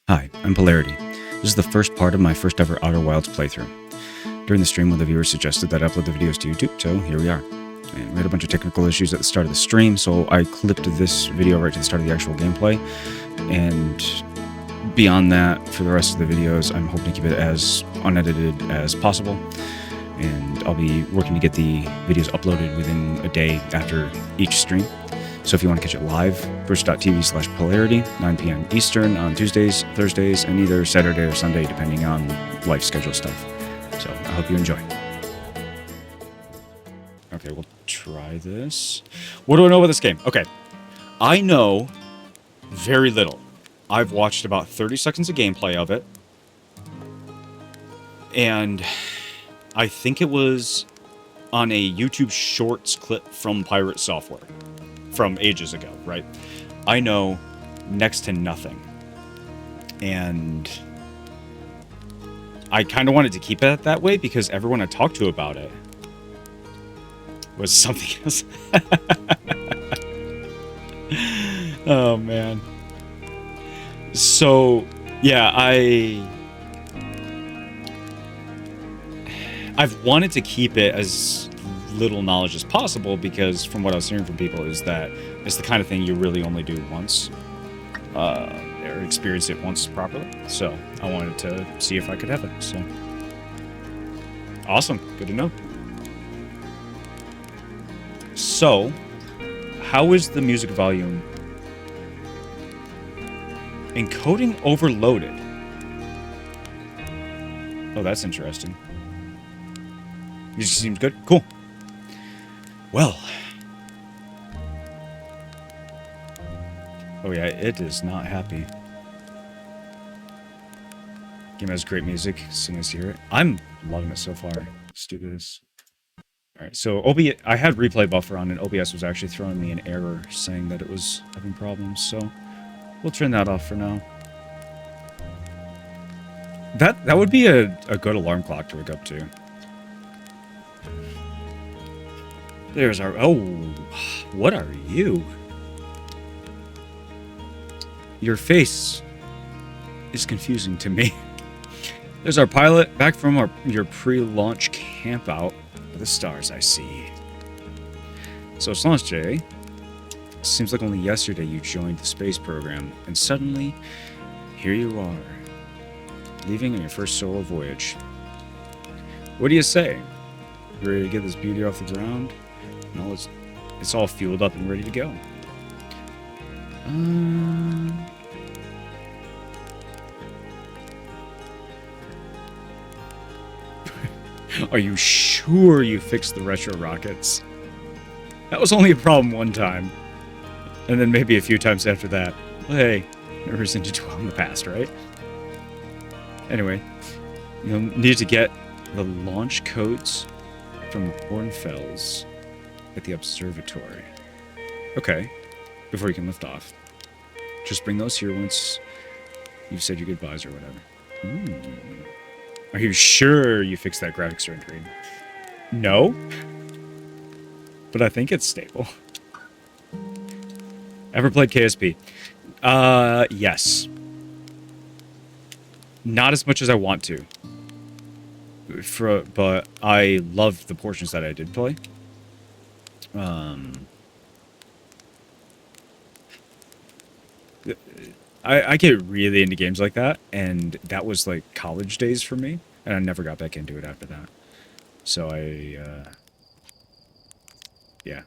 Hi, I'm Pullarity. This is the first part of my first ever Outer Wilds playthrough. During the stream, one of the viewers suggested that I upload the videos to YouTube, so here we are. And we had a bunch of technical issues at the start of the stream, so I clipped this video right to the start of the actual gameplay. And beyond that, for the rest of the videos, I'm hoping to keep it as unedited as possible. And I'll be working to get the videos uploaded within a day after each stream. So if you want to catch it live, twitch.tv/Pullarity, 9 p.m. Eastern on Tuesdays, Thursdays, and either Saturday or Sunday, depending on life schedule stuff. So I hope you enjoy. Okay, we'll try this. What do I know about this game? Okay, I know very little. I've watched about 30 seconds of gameplay of it. And I think it was on a YouTube Shorts clip from Pirate Software. From ages ago, right? I know next to nothing. And I kind of wanted to keep it that way because everyone I talked to about it was something else. Oh, man. So, yeah, I've wanted to keep it as little knowledge as possible because from what I was hearing from people is that it's the kind of thing you really only do once or experience it once properly. So I wanted to see if I could have it. So awesome, good to know. So how is the music volume? Encoding overloaded. Oh, that's interesting. Music seems good. Cool. Well. Oh yeah, it is not happy. Game has great music. It's nice to hear it. I'm loving it so far. Let's do this. Alright, so I had replay buffer on and OBS was actually throwing me an error saying that it was having problems, so we'll turn that off for now. That would be a good alarm clock to wake up to. There's our... Oh, what are you? Your face is confusing to me. There's our pilot, back from your pre-launch campout. The stars I see. So it's launch day. Seems like only yesterday you joined the space program, and suddenly, here you are, leaving on your first solo voyage. What do you say? You ready to get this beauty off the ground? No, it's all fueled up and ready to go. Are you sure you fixed the retro rockets? That was only a problem one time. And then maybe a few times after that. Well, hey, never reason to dwell in the past, right? Anyway, you'll need to get the launch codes from Hornfels at the observatory. Okay, before you can lift off. Just bring those here once you've said your goodbyes or whatever. Are you sure you fixed that graphics rendering? No, but I think it's stable. Ever played KSP? Yes. Not as much as I want to. But I loved the portions that I did play. I get really into games like that, and that was like college days for me, and I never got back into it after that. So yeah,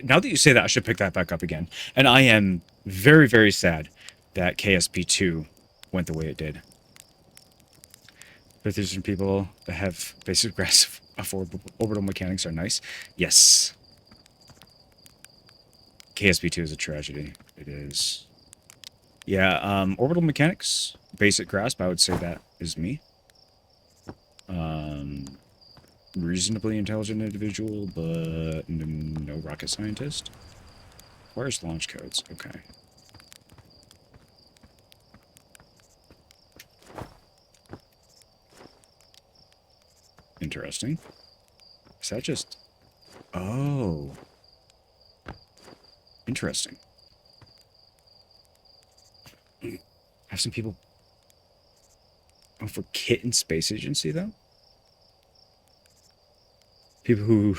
now that you say that, I should pick that back up again. And I am very, very sad that KSP2 went the way it did. But there's some people that have basic grasp of orbital mechanics are nice. Yes. KSP2 is a tragedy. It is. Yeah, orbital mechanics, basic grasp, I would say that is me. Reasonably intelligent individual, but no rocket scientist. Where's launch codes? Okay. Interesting. Is that just... Oh. Interesting. Have some people Oh, for Kitten Space Agency, though? People who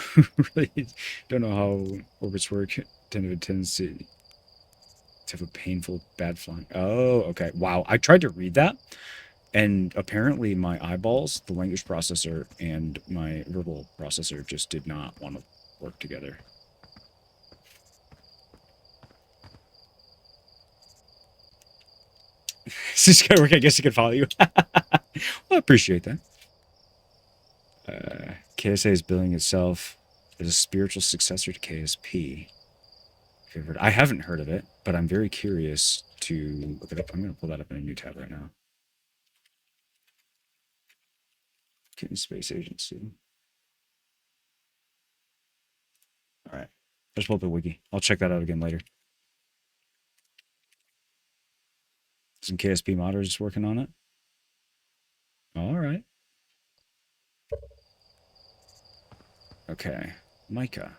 really don't know how orbits work tend to have a tendency to have a painful bad flying. Oh, okay. Wow. I tried to read that, and apparently my eyeballs, the language processor, and my verbal processor just did not want to work together. This guy work, I guess he could follow you. Well, I appreciate that. KSA is billing itself as a spiritual successor to KSP. I haven't heard of it, but I'm very curious to look it up. I'm going to pull that up in a new tab right now. Kitten Space Agency. All right. Just pull up the wiki. I'll check that out again later. Some KSP modders working on it. All right. Okay. Micah.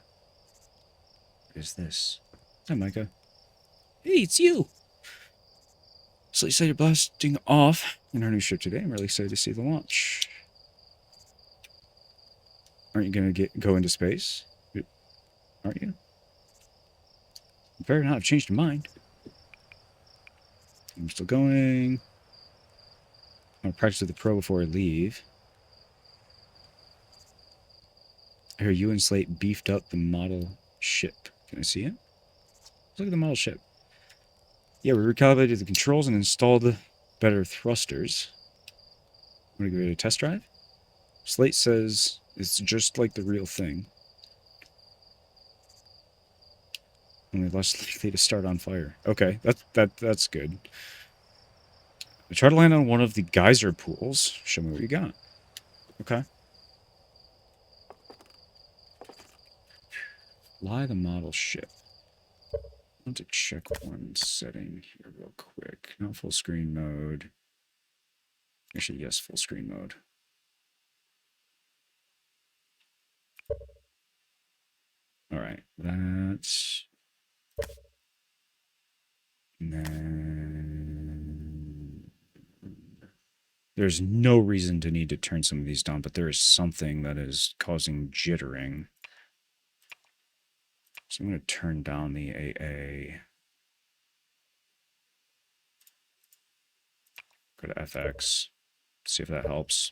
What is this? Hi, Micah. Hey, it's you. So excited blasting off in our new ship today. I'm really excited to see the launch. Aren't you going to go into space? Aren't you? You better not have changed your mind. I'm still going. I'm going to practice with the pro before I leave. I hear you and Slate beefed up the model ship. Can I see it? Look at the model ship. Yeah, we recalibrated the controls and installed better thrusters. Want to give it a test drive? Slate says it's just like the real thing. Only less likely to start on fire. Okay, that's good. I try to land on one of the geyser pools. Show me what you got. Okay. Fly the model ship. I want to check one setting here real quick. Not full screen mode. Actually, yes, full screen mode. All right, that's... And then... There's no reason to need to turn some of these down, but there is something that is causing jittering. So I'm going to turn down the AA. Go to FX. See if that helps.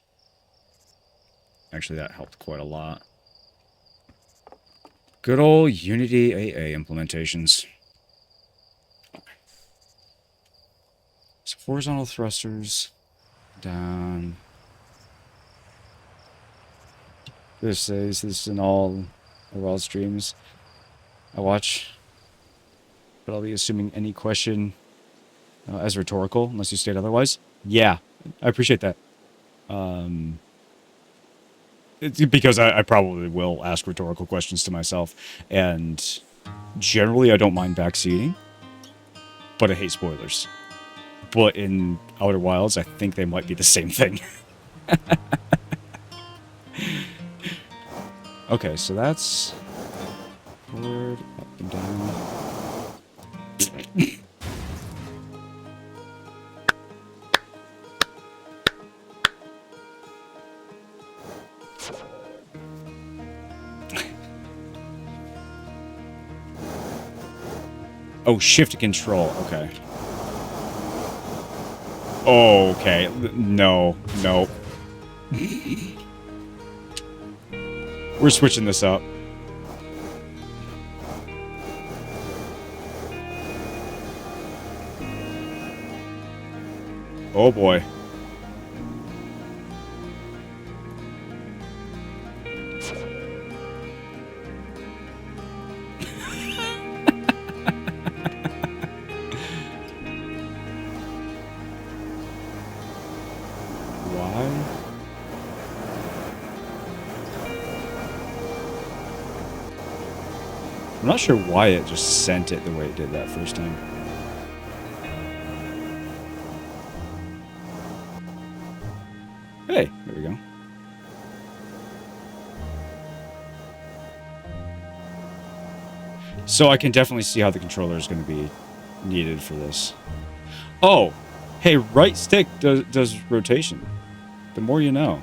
Actually, that helped quite a lot. Good old Unity AA implementations. So horizontal thrusters. Down. This is in all overall streams I watch. But I'll be assuming any question as rhetorical, unless you state otherwise. Yeah, I appreciate that. It's because I probably will ask rhetorical questions to myself, and generally I don't mind backseating, but I hate spoilers. But in Outer Wilds, I think they might be the same thing. Okay, so that's forward, up and down. Oh, shift control. Okay. Oh, okay. No. We're switching this up. Oh boy. I'm not sure why it just sent it the way it did that first time. Hey, there we go. So I can definitely see how the controller is going to be needed for this. Oh, hey, right stick does rotation. The more you know.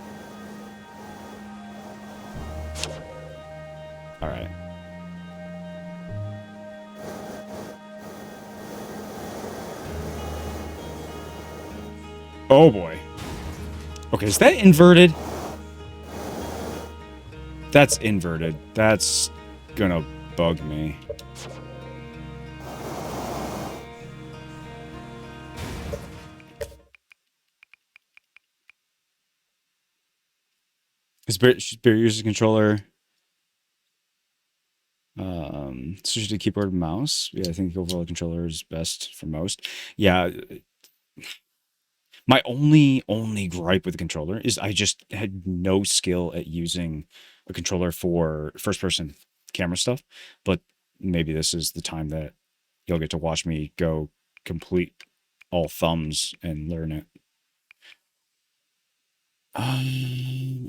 Alright. Oh boy. Okay, is that inverted? That's inverted. That's gonna bug me. Spirit uses a controller. Switch to keyboard and mouse. Yeah, I think the overall controller is best for most. Yeah. My only gripe with the controller is I just had no skill at using a controller for first-person camera stuff. But maybe this is the time that you'll get to watch me go complete all thumbs and learn it.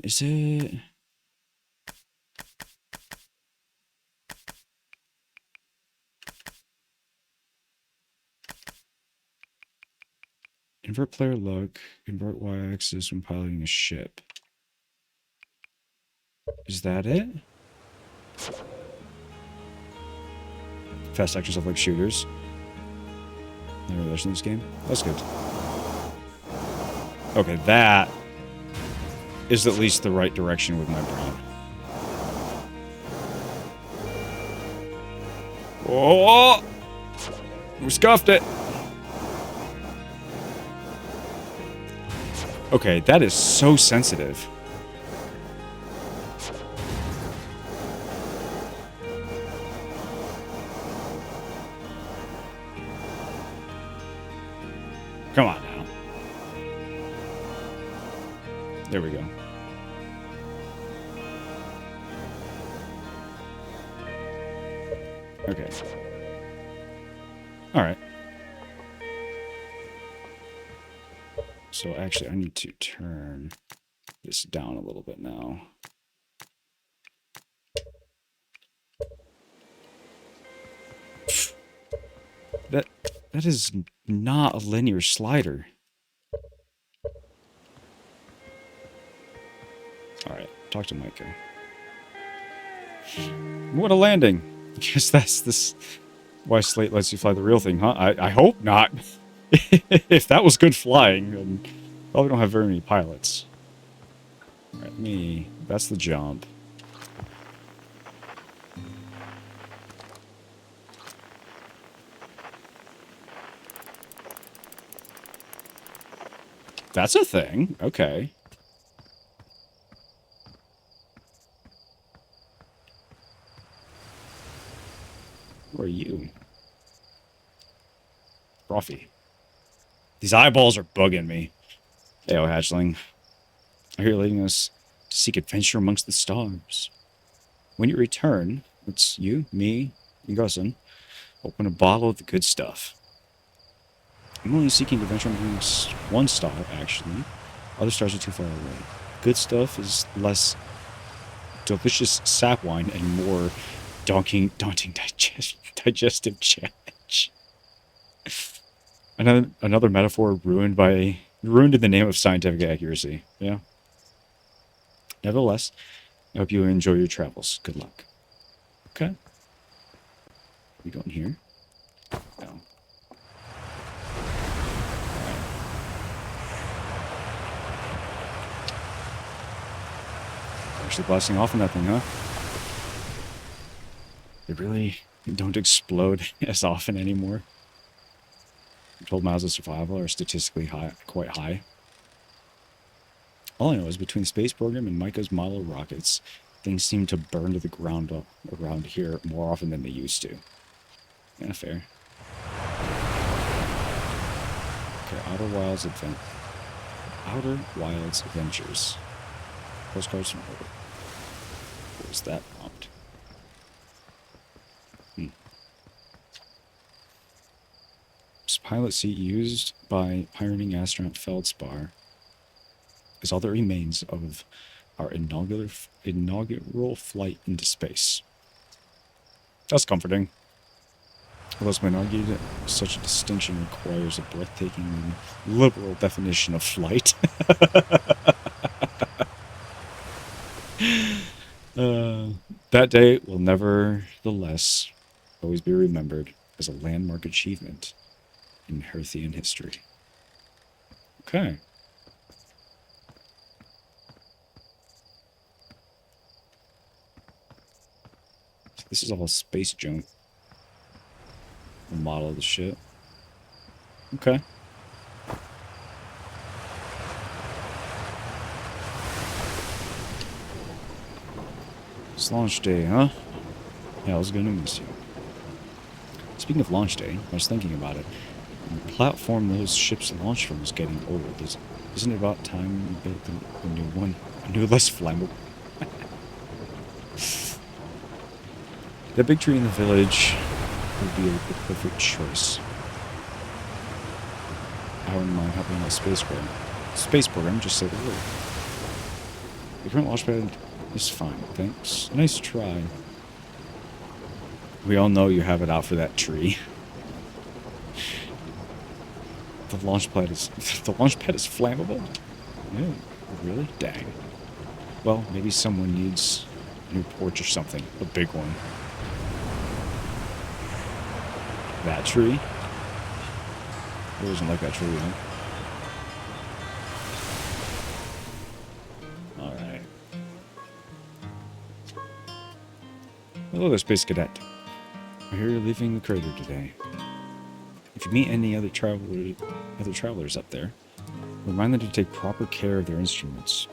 Is it? Invert player look, invert y-axis when piloting a ship. Is that it? Fast action stuff like shooters. No relation to this game. That's good. Okay, that is at least the right direction with my brain. Oh! We scuffed it! Okay, that is so sensitive. Come on now. There we go. Okay. Alright. So actually, I need to turn this down a little bit now. That is not a linear slider. Alright, talk to Micah. What a landing! I guess that's this why Slate lets you fly the real thing, huh? I hope not. If that was good flying, then probably don't have very many pilots. Alright, that's the jump. That's a thing. Okay. Who are you? Ruffy. These eyeballs are bugging me. Hey, oh, hatchling. I hear you're leading us to seek adventure amongst the stars. When you return, it's you, me, and Gussin. Open a bottle of the good stuff. I'm only seeking adventure amongst one star, actually. Other stars are too far away. Good stuff is less delicious sap wine and more daunting digestive challenge. Another metaphor ruined in the name of scientific accuracy. Yeah. Nevertheless, I hope you enjoy your travels. Good luck. Okay. We going here? No. Actually blasting off on that thing, huh? They really don't explode as often anymore. 12 miles of survival are statistically quite high. All I know is between the space program and Micah's model rockets, things seem to burn to the ground up around here more often than they used to. Yeah, fair. Okay, Outer Wilds Adventures. Postcards from Orbit. What was that prompt? This pilot seat used by pioneering astronaut Feldspar is all that remains of our inaugural flight into space. That's comforting. Although it's been argued that such a distinction requires a breathtaking liberal definition of flight. That day will nevertheless always be remembered as a landmark achievement in Herthian history. Okay. This is all space junk. The model of the ship. Okay. It's launch day, huh? Yeah, I was gonna miss you. Speaking of launch day, I was thinking about it. The platform those ships launched from is getting old. Isn't it about time we built a new one? A new, less flammable? That big tree in the village would be the perfect choice. I wouldn't mind helping out space program, just say the word. The current launchpad is fine, thanks. Nice try. We all know you have it out for that tree. The launchpad is flammable? Yeah, really? Dang. Well, maybe someone needs a new porch or something. A big one. That tree? It doesn't like that tree, huh? Alright. Hello there, Space Cadet. I hear you're leaving the crater today. If you meet any other travelers up there, remind them to take proper care of their instruments.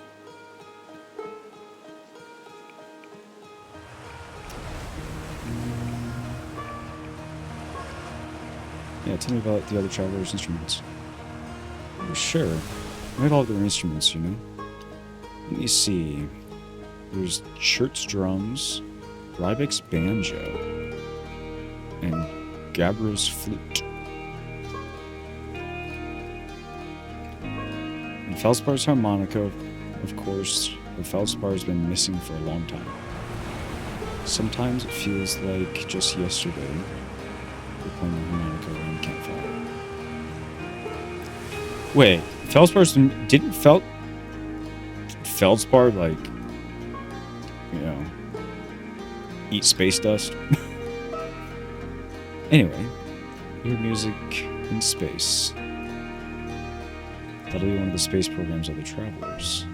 Yeah, tell me about the other travelers' instruments. For sure. They have all their instruments, you know. Let me see. There's Chert's drums, Rybek's banjo, and Gabra's flute. And Feldspar's harmonica, of course, but Feldspar's been missing for a long time. Sometimes it feels like just yesterday we're playing the harmonica around the campfire. Wait, didn't Feldspar, like, you know, eat space dust? Anyway, your music in space. That'll be one of the space program's other travelers.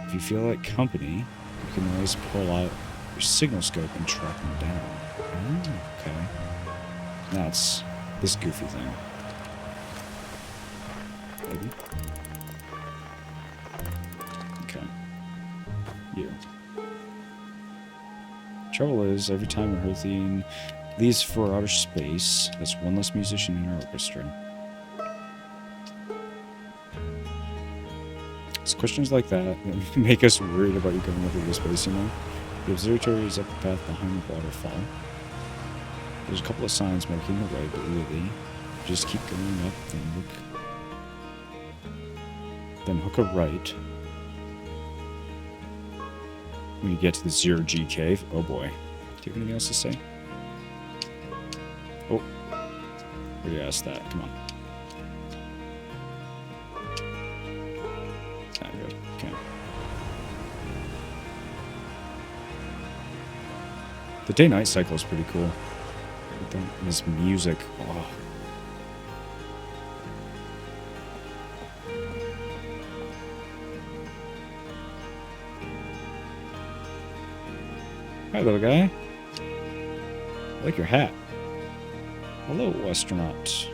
If you feel like company, you can always pull out your signal scope and track them down. Oh, okay. That's this goofy thing. Maybe. Okay. You. Trouble is, every time a Herthian leaves for outer space, there's one less musician in our orchestra. It's questions like that make us worried about you going up into space, you know? The observatory is up the path behind the waterfall. There's a couple of signs marking the way, but really, just keep going up, then hook a right. When you get to the 0G cave, oh boy. Do you have anything else to say? Oh, already asked that. Come on. Ah, good. Okay. The day-night cycle is pretty cool. This music. Oh. Hi, little guy. I like your hat. Hello, astronaut.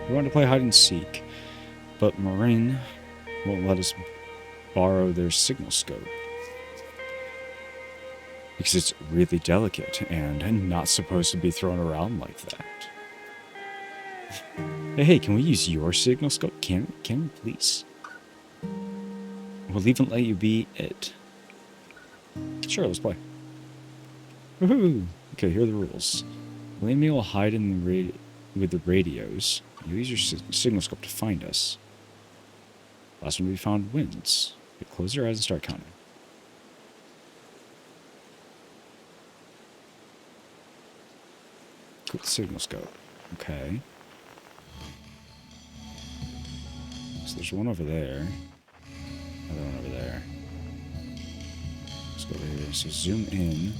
We want to play hide and seek, but Marine won't let us borrow their signal scope. Because it's really delicate and not supposed to be thrown around like that. Hey, can we use your signal scope? Can we please? We'll even let you be it. Sure, let's play. Woohoo! Okay, here are the rules. Lamy will hide in the with the radios. You use your signal scope to find us. Last one to be found wins. You close your eyes and start counting. Equip the signal scope. Okay. So there's one over there. Another one over there. Let's go over here. So zoom in.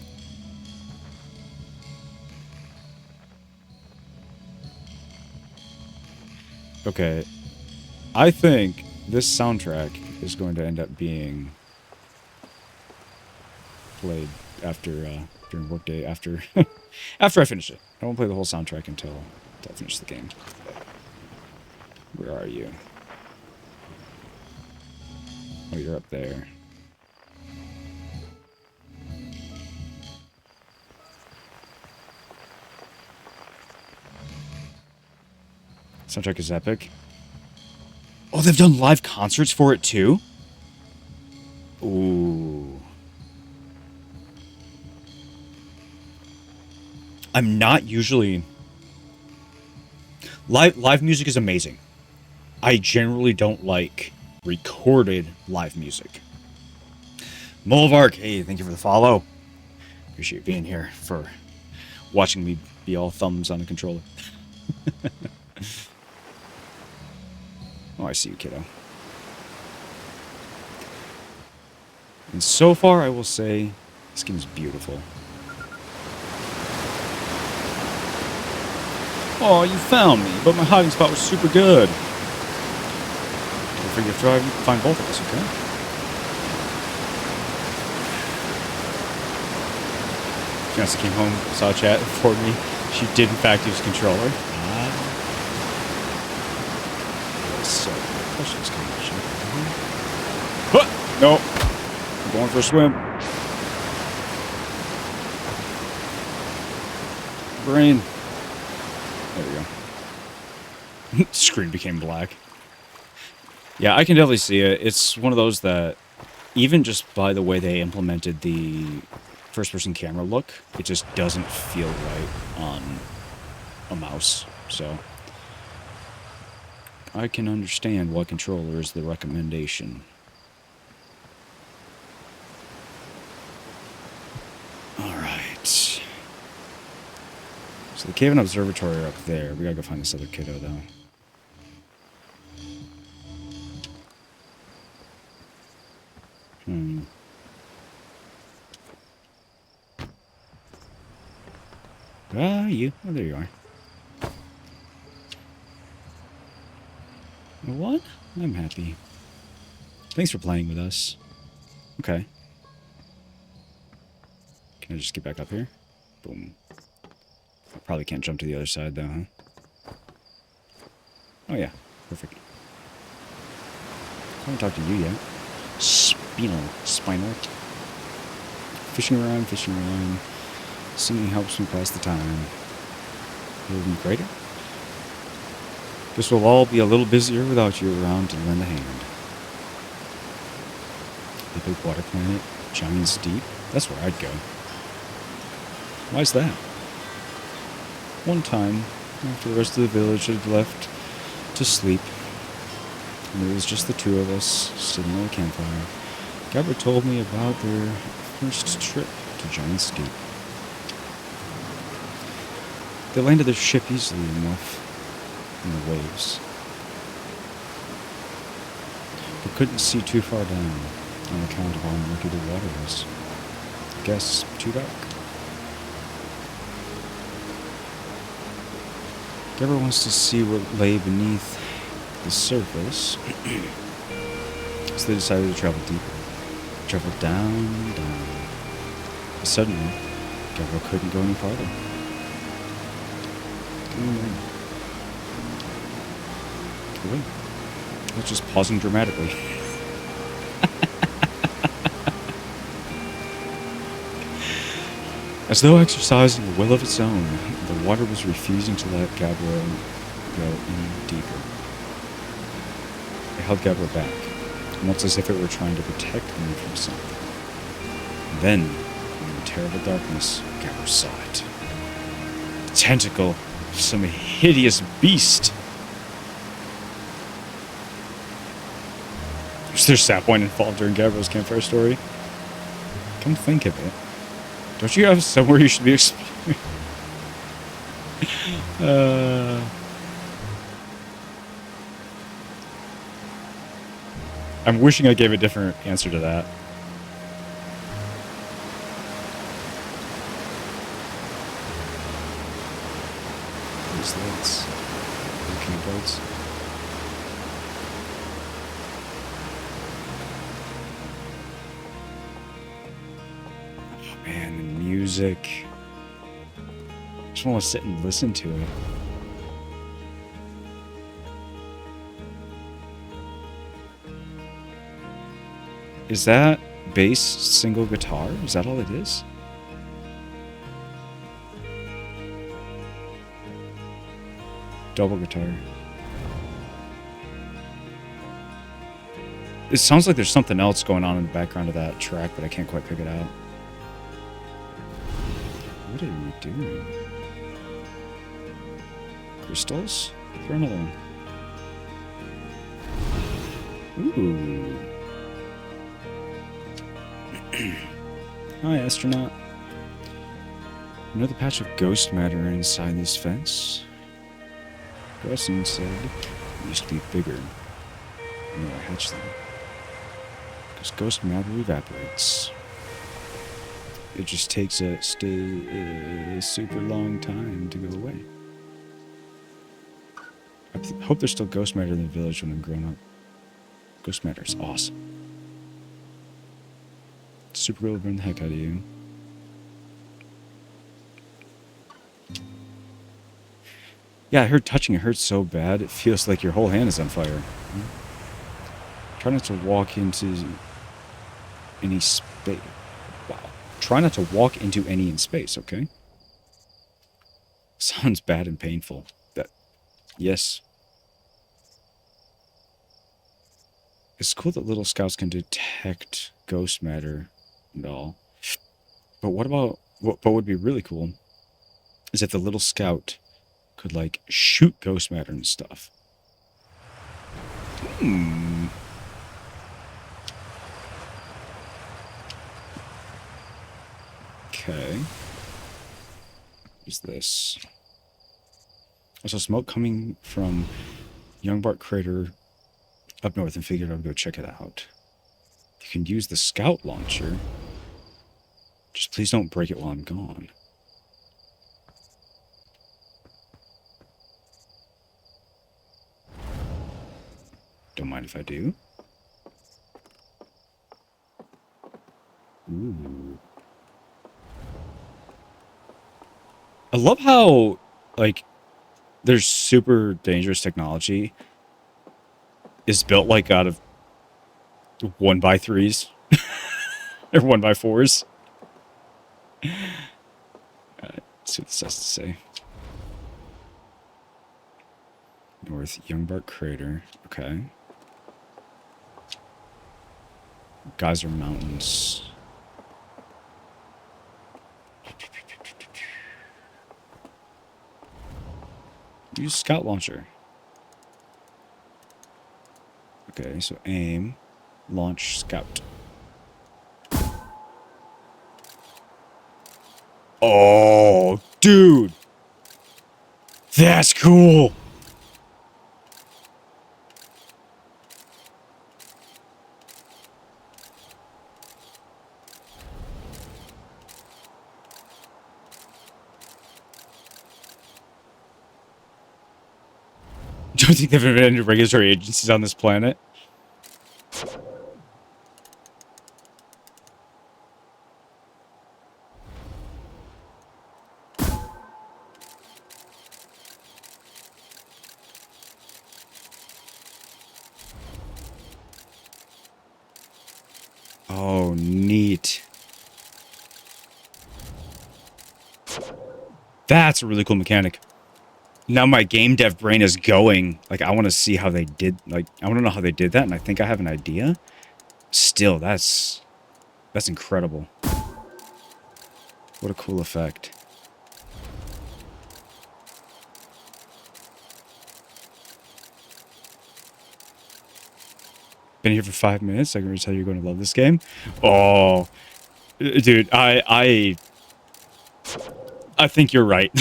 Okay. I think this soundtrack is going to end up being played after during workday after after I finish it. I won't play the whole soundtrack until I finish the game. Where are you? Oh, you're up there. Soundtrack is epic. Oh, they've done live concerts for it too? Ooh. I'm not usually... Live music is amazing. I generally don't like recorded live music. Molvark, hey, thank you for the follow. Appreciate you being here for watching me be all thumbs on the controller. Oh, I see you, kiddo. And so far, I will say, this game is beautiful. Oh, you found me, but my hiding spot was super good. Don't forget to try and find both of us, okay? Fiance came home, saw chat, informed me she did in fact use a controller. So, questions coming up. Nope. I'm going for a swim. Brain. There we go. Screen became black. Yeah, I can definitely see it. It's one of those that, even just by the way they implemented the first-person camera look, it just doesn't feel right on a mouse. So I can understand why controller is the recommendation. Alright. So the cave and observatory are up there. We gotta go find this other kiddo, though. You. Oh, there you are. What? I'm happy. Thanks for playing with us. Okay. Can I just get back up here? Boom. I probably can't jump to the other side, though, huh? Oh, yeah. Perfect. I haven't talked to you yet. Spinal. Fishing around. Singing helps me pass the time. Moving greater. Guess we'll all be a little busier without you around to lend a hand. The big water planet, Giants Deep. That's where I'd go. Why's that? One time, after the rest of the village had left to sleep, and it was just the two of us sitting on a campfire, Gabra told me about their first trip to Giants Deep. They landed their ship easily enough in the waves, but couldn't see too far down on account of how murky the water was. I guess too dark. Gabra wants to see what lay beneath the surface, so they decided to travel deeper. Travel down. But suddenly, Gabra couldn't go any farther. Wait. It's just pausing dramatically. As though exercising a will of its own, the water was refusing to let Gabra go any deeper. It held Gabra back, almost as if it were trying to protect him from something. Then, in the terrible darkness, Gabra saw it. The tentacle of some hideous beast. Was there sap wine involved during Gabriel's campfire story? Come think of it. Don't you have somewhere you should be exploring? I'm wishing I gave a different answer to that. Who's this? Okay, boats. Oh man, the music. I just want to sit and listen to it. Is that bass single guitar? Is that all it is? Double guitar. It sounds like there's something else going on in the background of that track, but I can't quite pick it out. What are you doing? Crystals? Throw another one. Ooh. Hi, astronaut. Another patch of ghost matter inside this fence. Gustin said it used to be bigger. I know I hatched them. Because ghost matter evaporates. It just takes a super long time to go away. I hope there's still ghost matter in the village when I'm grown up. Ghost matter is awesome. Super will burn the heck out of you. Yeah, I heard touching it hurts so bad, it feels like your whole hand is on fire. Try not to walk into any space. Wow. Try not to walk into any in space, okay? Sounds bad and painful. Yes. It's cool that little scouts can detect ghost matter and all. But what about... What would be really cool is if the little scout could, like, shoot ghost matter and stuff. Okay. What's this? I saw smoke coming from Young Bart Crater up north and figured I would go check it out. You can use the scout launcher. Just please don't break it while I'm gone. Don't mind if I do. Ooh. I love how, like, there's super dangerous technology is built, like, out of 1x3s. Or 1x4s. Let's see what this has to say. North Youngbark Crater. Okay. Geyser Mountains. Use scout launcher. Okay, so aim, launch, scout. Oh, dude. That's cool. Don't think there have been any regulatory agencies on this planet. Oh, neat. That's a really cool mechanic. Now my game dev brain is going. Like, I want to see how they did. Like, I want to know how they did that, and I think I have an idea. Still, that's incredible. What a cool effect. Been here for 5 minutes. I can already tell you're going to love this game. Oh, dude, I think you're right.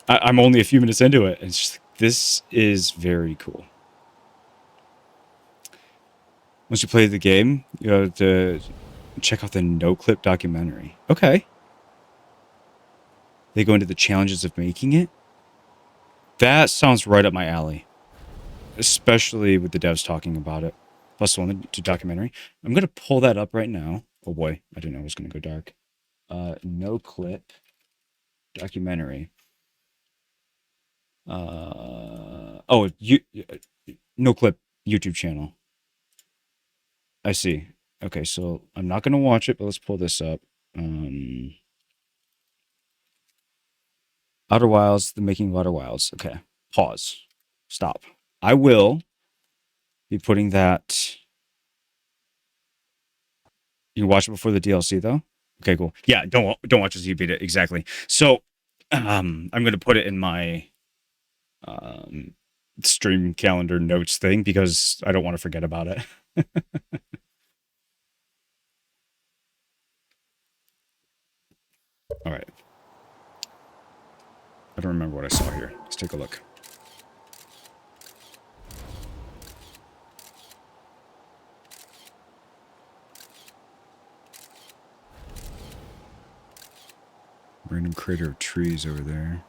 I'm only a few minutes into it, and it's just This is very cool. Once you play the game, you have to check out the no-clip documentary. Okay. They go into the challenges of making it. That sounds right up my alley. Especially with the devs talking about it. Plus one to documentary. I'm going to pull that up right now. Oh boy, I didn't know it was going to go dark. No-clip documentary. No-clip YouTube channel. I see. Okay, so I'm not going to watch it, but let's pull this up. Outer Wilds, the making of Outer Wilds. Okay, pause. Stop. I will be putting that. You can watch it before the DLC, though? Okay, cool. Yeah, don't watch as you beat it. Exactly. So, I'm going to put it in my stream calendar notes thing because I don't want to forget about it. All right. I don't remember what I saw here. Let's take a look. Random crater of trees over there.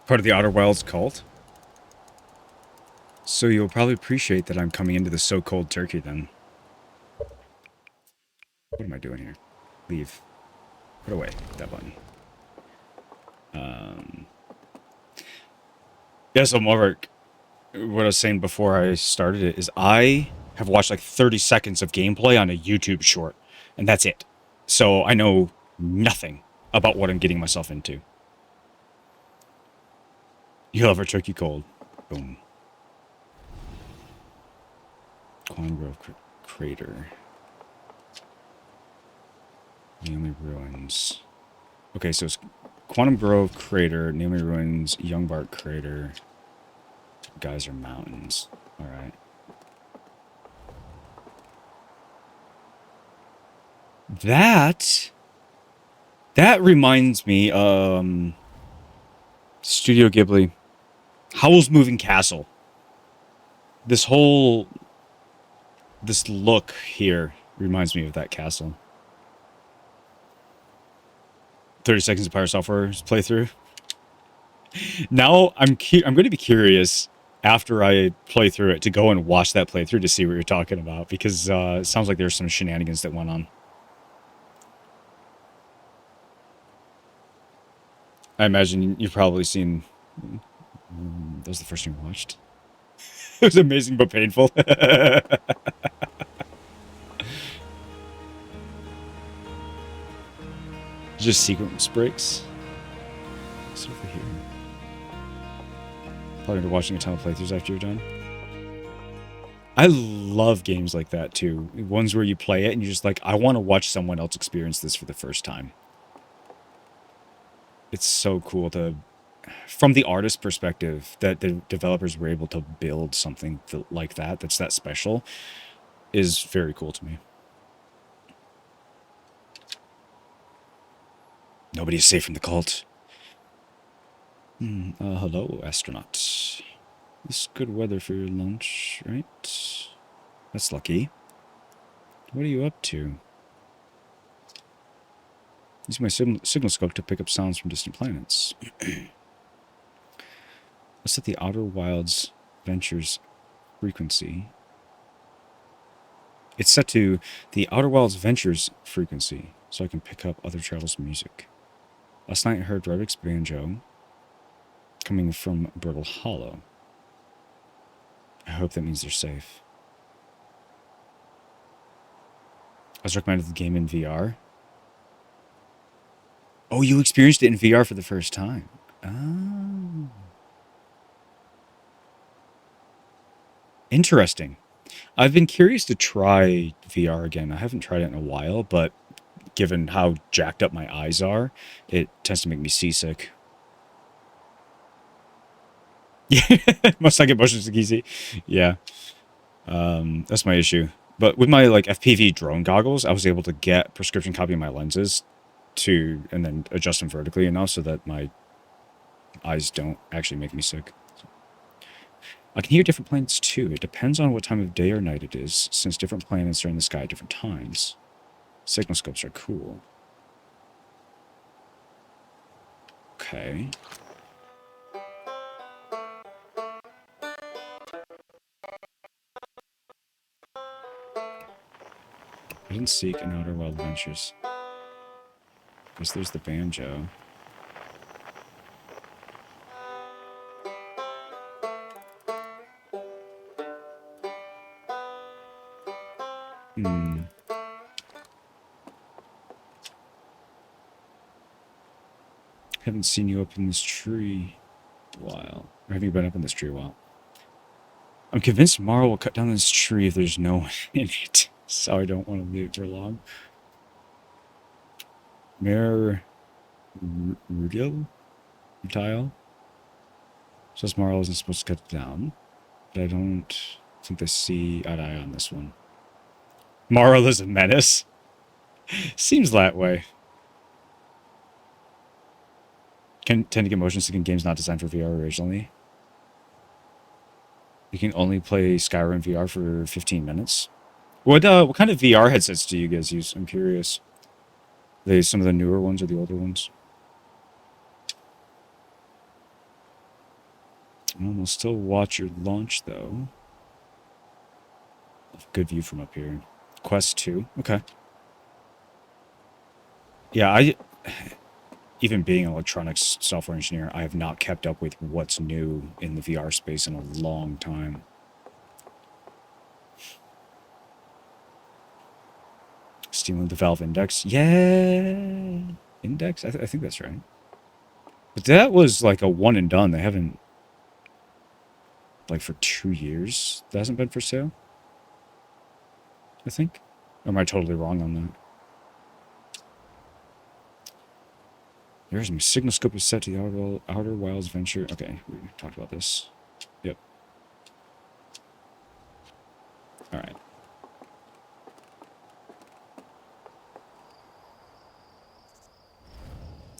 Part of the Outer Wilds cult? So you'll probably appreciate that I'm coming into the so-called Turkey then. What am I doing here? Leave. Put away that button. Yeah, so Mark, what I was saying before I started it is I have watched like 30 seconds of gameplay on a YouTube short, and that's it. So I know nothing about what I'm getting myself into. You'll have a turkey cold. Boom. Quantum Grove Crater. Naomi Ruins. Okay, so it's Quantum Grove Crater, Naomi Ruins, Youngbart Crater, Geyser Mountains. Alright. That reminds me, Studio Ghibli. Howl's Moving Castle. This look here reminds me of that castle. 30 seconds of Pyro Software's playthrough. Now I'm going to be curious after I play through it to go and watch that playthrough to see what you're talking about, because it sounds like there's some shenanigans that went on. I imagine you've probably seen. That was the first thing you watched. It was amazing but painful. Just sequence breaks. What's over here? Probably watching a ton of playthroughs after you're done. I love games like that too. Ones where you play it and you're just like, I want to watch someone else experience this for the first time. It's so cool to, from the artist perspective, that the developers were able to build something like that, that's that special, is very cool to me. Nobody is safe from the cult. Hello, astronaut. This good weather for your lunch, right? That's lucky. What are you up to? Using my signal scope to pick up sounds from distant planets. Let's set the Outer Wilds Ventures frequency. It's set to the Outer Wilds Ventures frequency, so I can pick up other travelers' music. Last night I heard Redrick's banjo coming from Brittle Hollow. I hope that means they're safe. I was recommended the game in VR. Oh, you experienced it in VR for the first time. Oh. Interesting. I've been curious to try VR again. I haven't tried it in a while, but given how jacked up my eyes are, it tends to make me seasick. Yeah, must I get motion sick easy? Yeah. That's my issue. But with my like FPV drone goggles, I was able to get prescription copy of my lenses and then adjust them vertically enough so that my eyes don't actually make me sick. I can hear different planets too. It depends on what time of day or night it is, since different planets are in the sky at different times. Signal scopes are cool. Okay. I didn't seek an outer wild adventures. Guess there's the banjo. Haven't seen you up in this tree a while. Or have you been up in this tree a while? I'm convinced Mara will cut down this tree if there's no one in it. So I don't want to leave it for long. Mayor Rudil? Rutile? Says Mara isn't supposed to cut it down. But I don't think they see eye to eye on this one. Marl is a menace? Seems that way. Can tend to get motion sick in games not designed for VR originally. You can only play Skyrim VR for 15 minutes. What kind of VR headsets do you guys use? I'm curious. Are they some of the newer ones or the older ones? Well, we'll still watch your launch though. Good view from up here. Quest 2. Okay. Yeah, even being an electronics software engineer, I have not kept up with what's new in the VR space in a long time. Stealing the Valve Index. Yeah! Index? I think that's right. But that was like a one and done. They haven't... Like for 2 years, that hasn't been for sale? I think? Or am I totally wrong on that? There's my signal scope is set to the Outer Wilds Venture. Okay, we talked about this. Yep. Alright.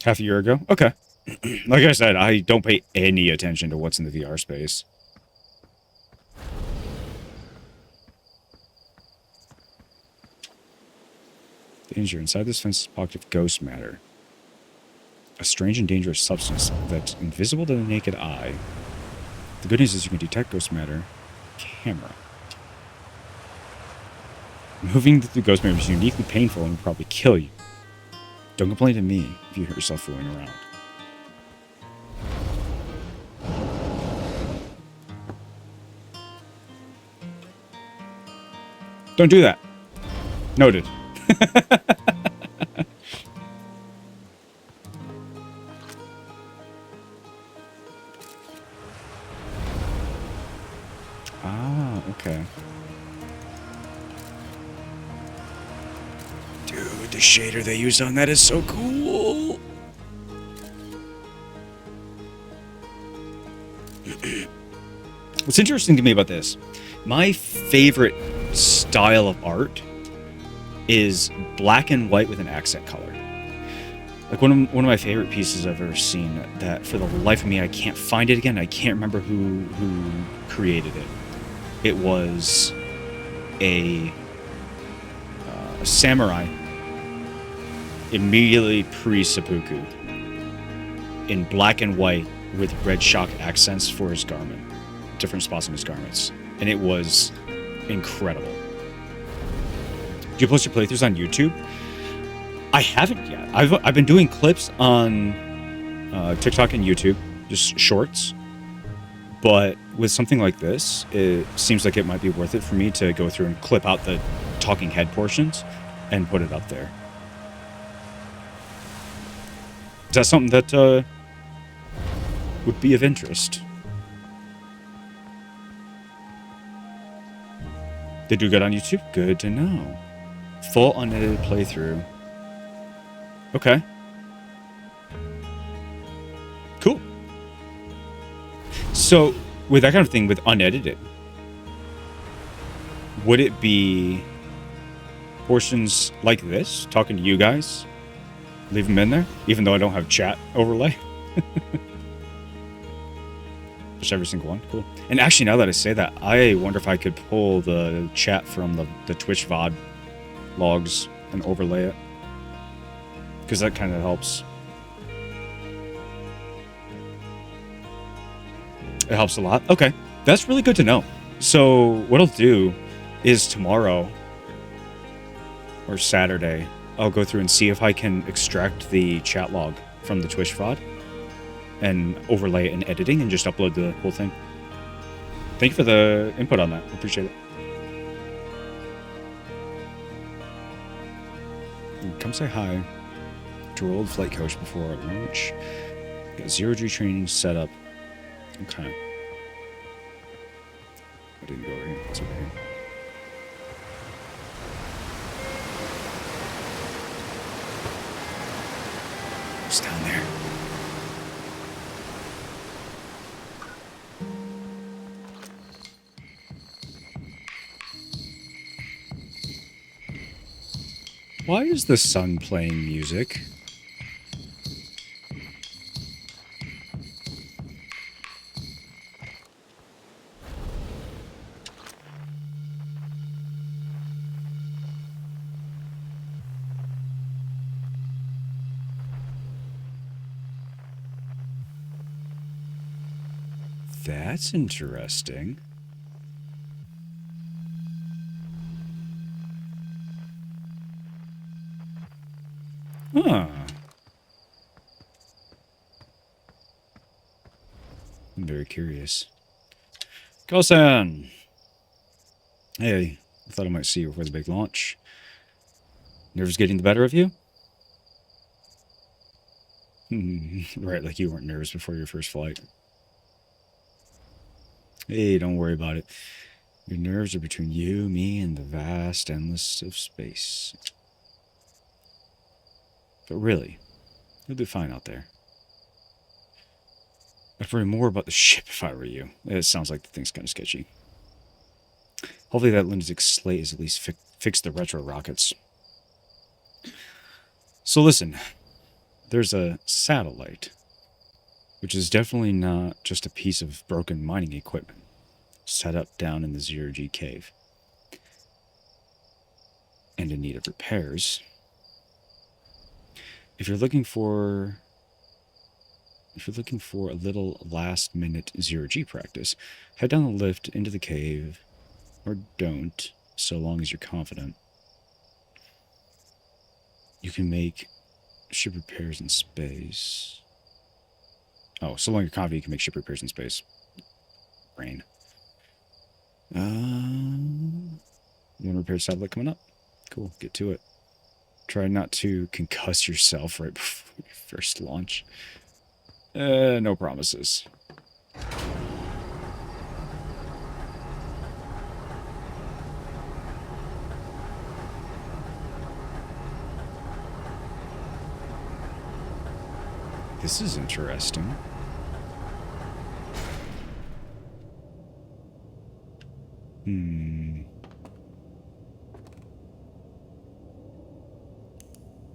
Half a year ago? Okay. Like I said, I don't pay any attention to what's in the VR space. Danger. Inside this fence is a pocket of ghost matter. A strange and dangerous substance that's invisible to the naked eye. The good news is you can detect ghost matter. Camera. Moving through ghost matter is uniquely painful and will probably kill you. Don't complain to me if you hurt yourself fooling around. Don't do that. Noted. Ah, okay. Dude, the shader they used on that is so cool. What's interesting to me about this, my favorite style of art is black and white with an accent color. Like one of my favorite pieces I've ever seen that for the life of me I can't find it again. I can't remember who created it. It was a samurai immediately pre-seppuku in black and white with red shock accents for his garment, different spots on his garments, and it was incredible. Do you post your playthroughs on YouTube? I haven't yet. I've been doing clips on TikTok and YouTube, just shorts. But with something like this, it seems like it might be worth it for me to go through and clip out the talking head portions and put it up there. Is that something that would be of interest? They do good on YouTube? Good to know. Full unedited playthrough. Okay. Cool. So, with that kind of thing, with unedited, would it be portions like this, talking to you guys? Leave them in there, even though I don't have chat overlay. Just every single one. Cool. And actually, now that I say that, I wonder if I could pull the chat from the Twitch VOD logs and overlay it. Because that kind of helps. It helps a lot. Okay. That's really good to know. So what I'll do is tomorrow or Saturday, I'll go through and see if I can extract the chat log from the Twitch VOD and overlay it in editing and just upload the whole thing. Thank you for the input on that. I appreciate it. And come say hi to our old flight coach before our launch. Got zero-G training set up. Okay. I didn't go over here. It's over here. It's down there. Why is the sun playing music? That's interesting. Huh. I'm very curious. Kosan! Hey, I thought I might see you before the big launch. Nerves getting the better of you? Right, like you weren't nervous before your first flight. Hey, don't worry about it. Your nerves are between you, me, and the vast endless of space. But really, you'll do fine out there. I'd worry more about the ship if I were you. It sounds like the thing's kind of sketchy. Hopefully that lunatic slate has at least fixed the retro rockets. So listen, there's a satellite, which is definitely not just a piece of broken mining equipment set up down in the zero-G cave. And in need of repairs. If you're looking for a little last-minute zero-G practice, head down the lift into the cave, or don't, so long as you're confident. You can make ship repairs in space. Oh, so long as you're confident you can make ship repairs in space. Brain. You want to repair satellite coming up? Cool, get to it. Try not to concuss yourself right before your first launch. No promises. This is interesting.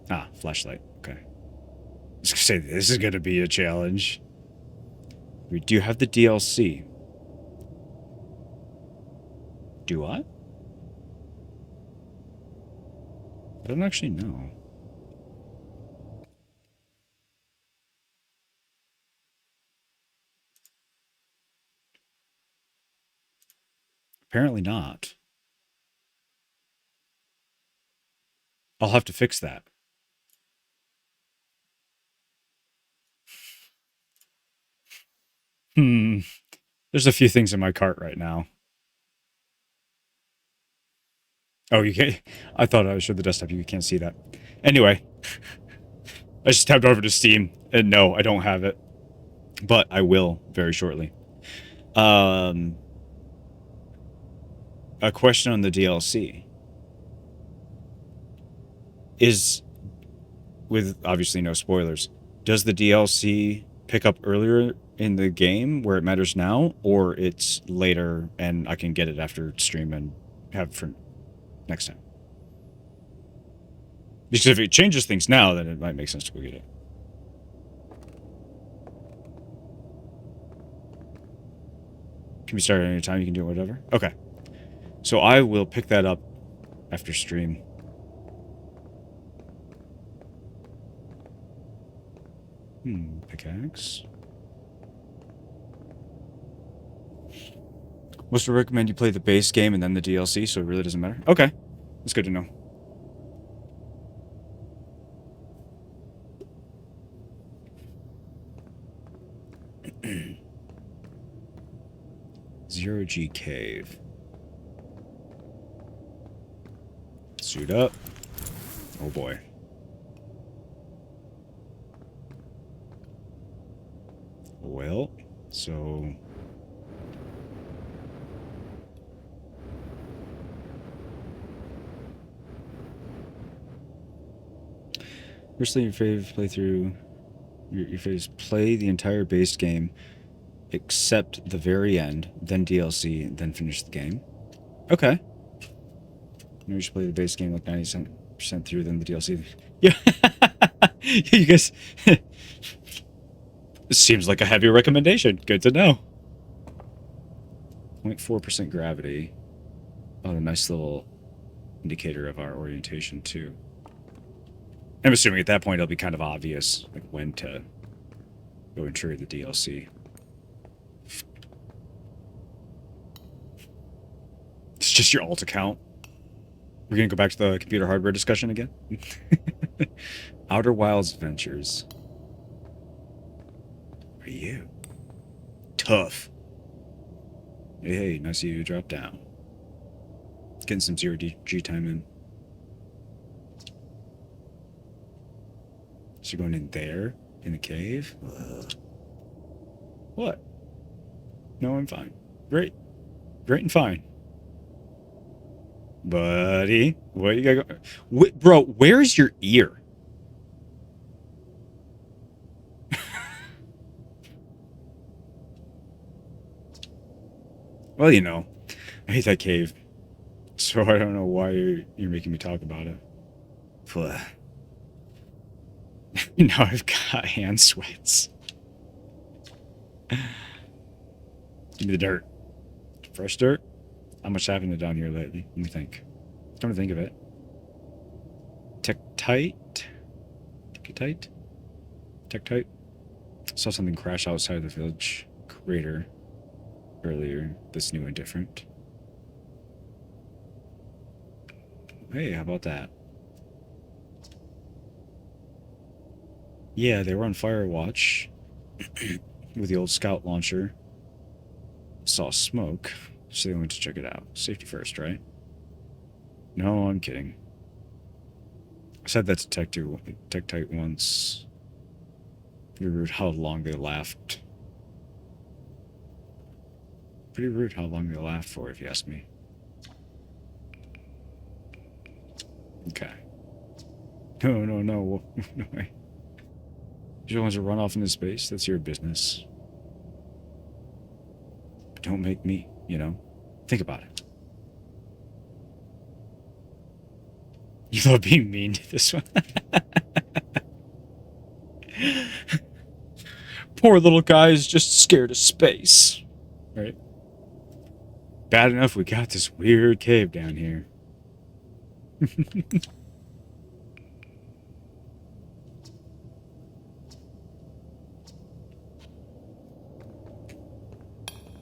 Ah, flashlight. Okay. I was gonna say, this is gonna be a challenge. We do have the DLC. Do I? I don't actually know. Apparently not. I'll have to fix that. There's a few things in my cart right now. Oh, you can't. I thought I showed the desktop. You can't see that. Anyway, I just tabbed over to Steam, and no, I don't have it. But I will very shortly. A question on the DLC. Is, with obviously no spoilers, does the DLC pick up earlier in the game where it matters now, or it's later and I can get it after stream and have for next time. Because if it changes things now, then it might make sense to go get it. Can be started at any time. You can do whatever. Okay. So I will pick that up after stream. Pickaxe. Most would recommend you play the base game and then the DLC, so it really doesn't matter. Okay. That's good to know. Zero G Cave. Suit up. Oh boy. Well, so... Firstly, your fave playthrough... Your faves play the entire base game, except the very end, then DLC, then finish the game. Okay. Maybe we should play the base game like 90% through, then the DLC. Yeah. You guys... This seems like a heavy recommendation. Good to know. 0.4% gravity. Oh, a nice little indicator of our orientation, too. I'm assuming at that point it'll be kind of obvious, like, when to go and trigger the DLC. It's just your alt account. We're gonna go back to the computer hardware discussion again? Outer Wilds Adventures. Are you? Tough. Hey, nice of you to drop down. Getting some 0G time in. So you're going in there? In the cave? What? No, I'm fine. Great. Great and fine. Buddy, what you got going? Bro, where's your ear? Well, you know, I hate that cave. So I don't know why you're making me talk about it. Now I've got hand sweats. Give me the dirt. Fresh dirt? How much happened down here lately? Let me think. Come to think of it. Tektite? Tektite? Tektite? Saw something crash outside the village crater earlier that's new and different. Hey, how about that? Yeah, they were on fire watch with the old scout launcher. Saw smoke, so they went to check it out. Safety first, right? No, I'm kidding. I said that to Tektite once. Pretty rude how long they laughed. Pretty rude how long they laughed for, if you ask me. Okay. No, no, no. No way. You don't want to run off into space? That's your business. But don't make me, you know. Think about it. You love being mean to this one. Poor little guy is just scared of space. Right? Bad enough we got this weird cave down here.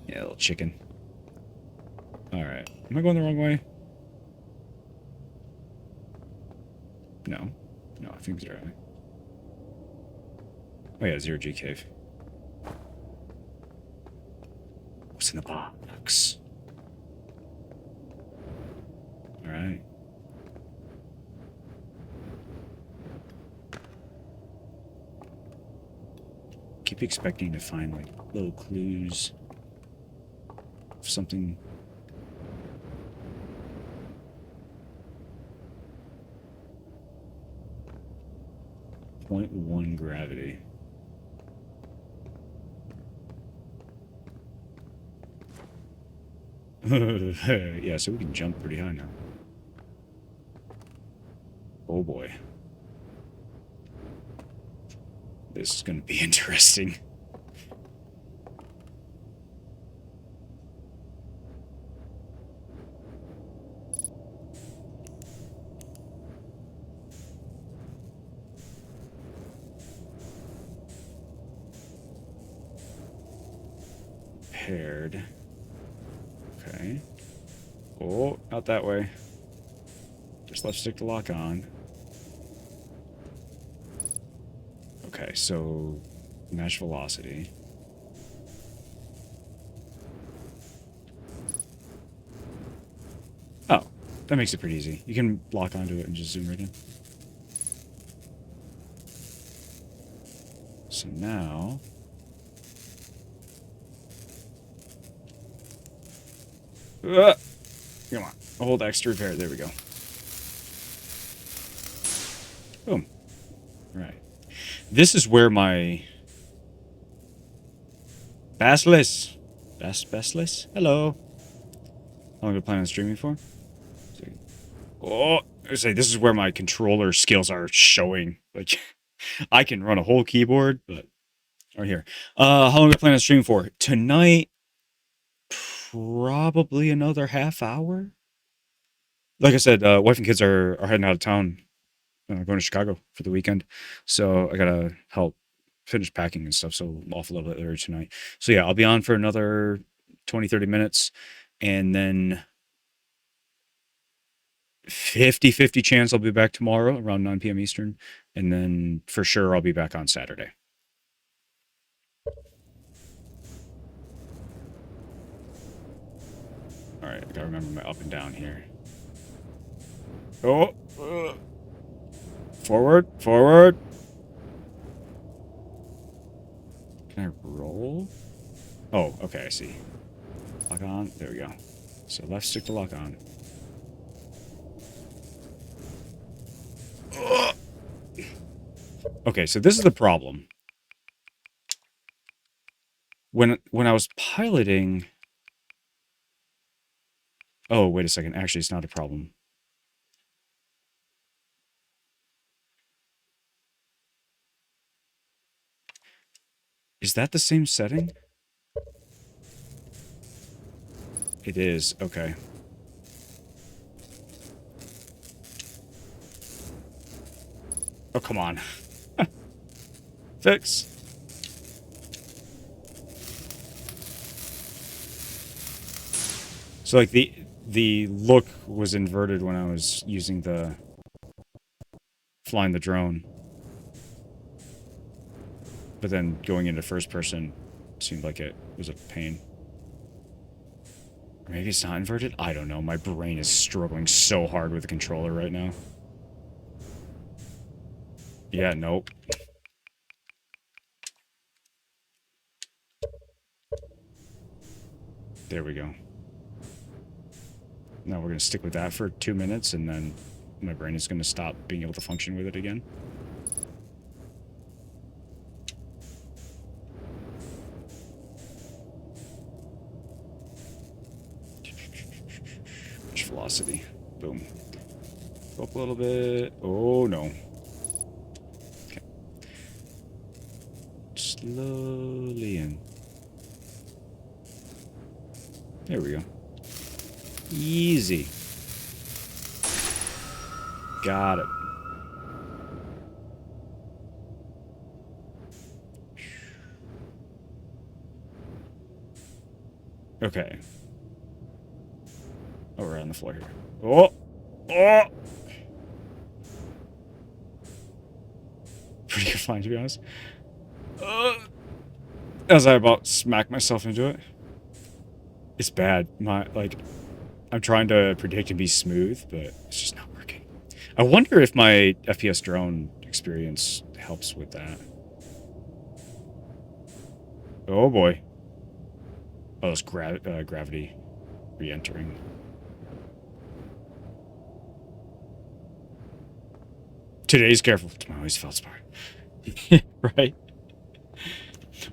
Yeah, little chicken. Alright. Am I going the wrong way? No. No, I think it's right. Oh yeah, 0G cave. What's in the box? Alright. Keep expecting to find, like, little clues of something. .1 gravity. Yeah, so we can jump pretty high now. Oh boy. This is going to be interesting. Paired. Okay. Oh, not that way. Just left stick to lock on. Okay, so match velocity. Oh, that makes it pretty easy. You can lock onto it and just zoom right in. So now... come on. Hold X to repair it. There we go. Boom. Right. This is where my... Basilisk. Basilisk? Hello. How long do I plan on streaming for? Oh, I say this is where my controller skills are showing. Like, I can run a whole keyboard, but... Right here. How long do I plan on streaming for? Tonight... Probably another half hour. Like I said, wife and kids are heading out of town, going to Chicago for the weekend. So I gotta help finish packing and stuff. So I'm off a little bit later tonight. So yeah, I'll be on for another 20, 30 minutes. And then 50-50 chance I'll be back tomorrow around 9 p.m. Eastern. And then for sure I'll be back on Saturday. All right, I gotta remember my up and down here. Oh, forward, forward. Can I roll? Oh, okay, I see. Lock on. There we go. So left stick to lock on. Okay, so this is the problem. When I was piloting... Oh, wait a second. Actually, it's not a problem. Is that the same setting? It is. Okay. Oh, come on. Fix. So, like, the look was inverted when I was using the... flying the drone. But then going into first person seemed like it was a pain. Or maybe it's not inverted? I don't know. My brain is struggling so hard with the controller right now. Yeah, nope. There we go. Now we're going to stick with that for 2 minutes, and then my brain is going to stop being able to function with it again. Pitch velocity. Boom. Go up a little bit. Oh, no. Okay. Slowly in. There we go. Easy. Got it. Okay. Oh, we're on the floor here. Oh! Oh! Pretty good find, to be honest. As I about smack myself into it. It's bad. I'm trying to predict and be smooth, but it's just not working. I wonder if my FPS drone experience helps with that. Oh boy. Oh, it's gravity re-entering. Today's careful. Tomorrow's feldspar. Right?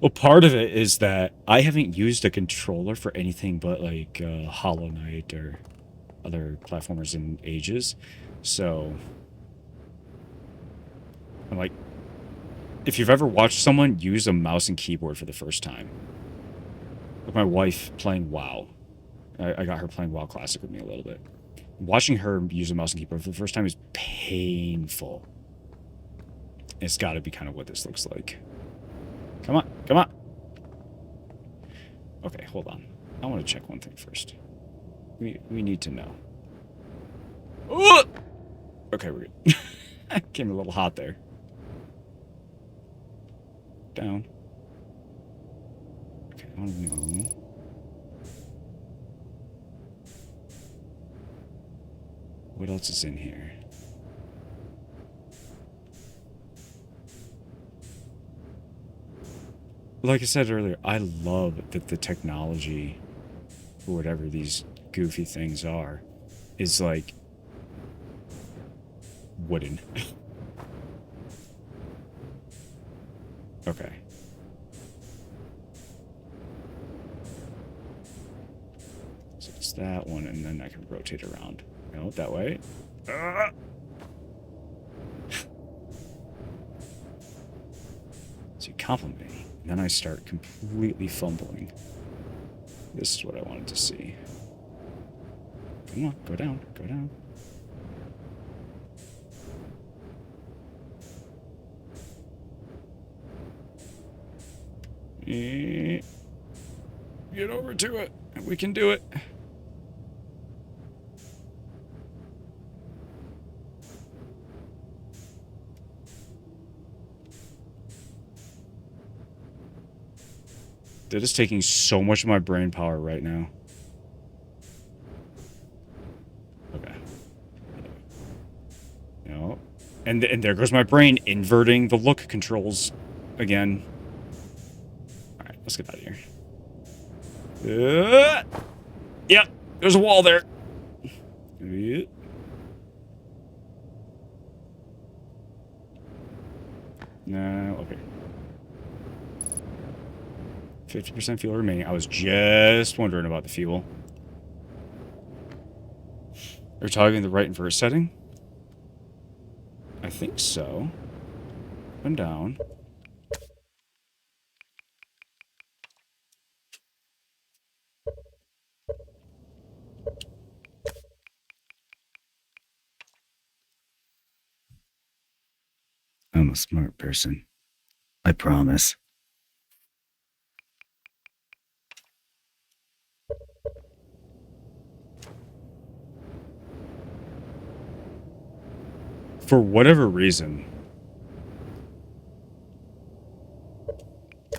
Well, part of it is that I haven't used a controller for anything but, like, Hollow Knight or other platformers in ages. So, I'm like, if you've ever watched someone use a mouse and keyboard for the first time, like my wife playing WoW, I got her playing WoW Classic with me a little bit. Watching her use a mouse and keyboard for the first time is painful. It's got to be kind of what this looks like. Come on, come on. Okay, hold on. I want to check one thing first. We need to know. Ooh! Okay, we're good. Came a little hot there. Down. Okay, I want to know. What else is in here? Like I said earlier, I love that the technology, or whatever these goofy things are, is like wooden. Okay. So it's that one, and then I can rotate around. No, that way. So you compliment me, and then I start completely fumbling. This is what I wanted to see. Come on, go down, go down. Get over to it. We can do it. That is taking so much of my brain power right now. Okay. No. And there goes my brain inverting the look controls again. Alright, let's get out of here. Yep, there's a wall there. No, okay. 50% fuel remaining. I was just wondering about the fuel. Are we targeting the right inverse setting? I think so. Up and down. I'm a smart person. I promise. For whatever reason,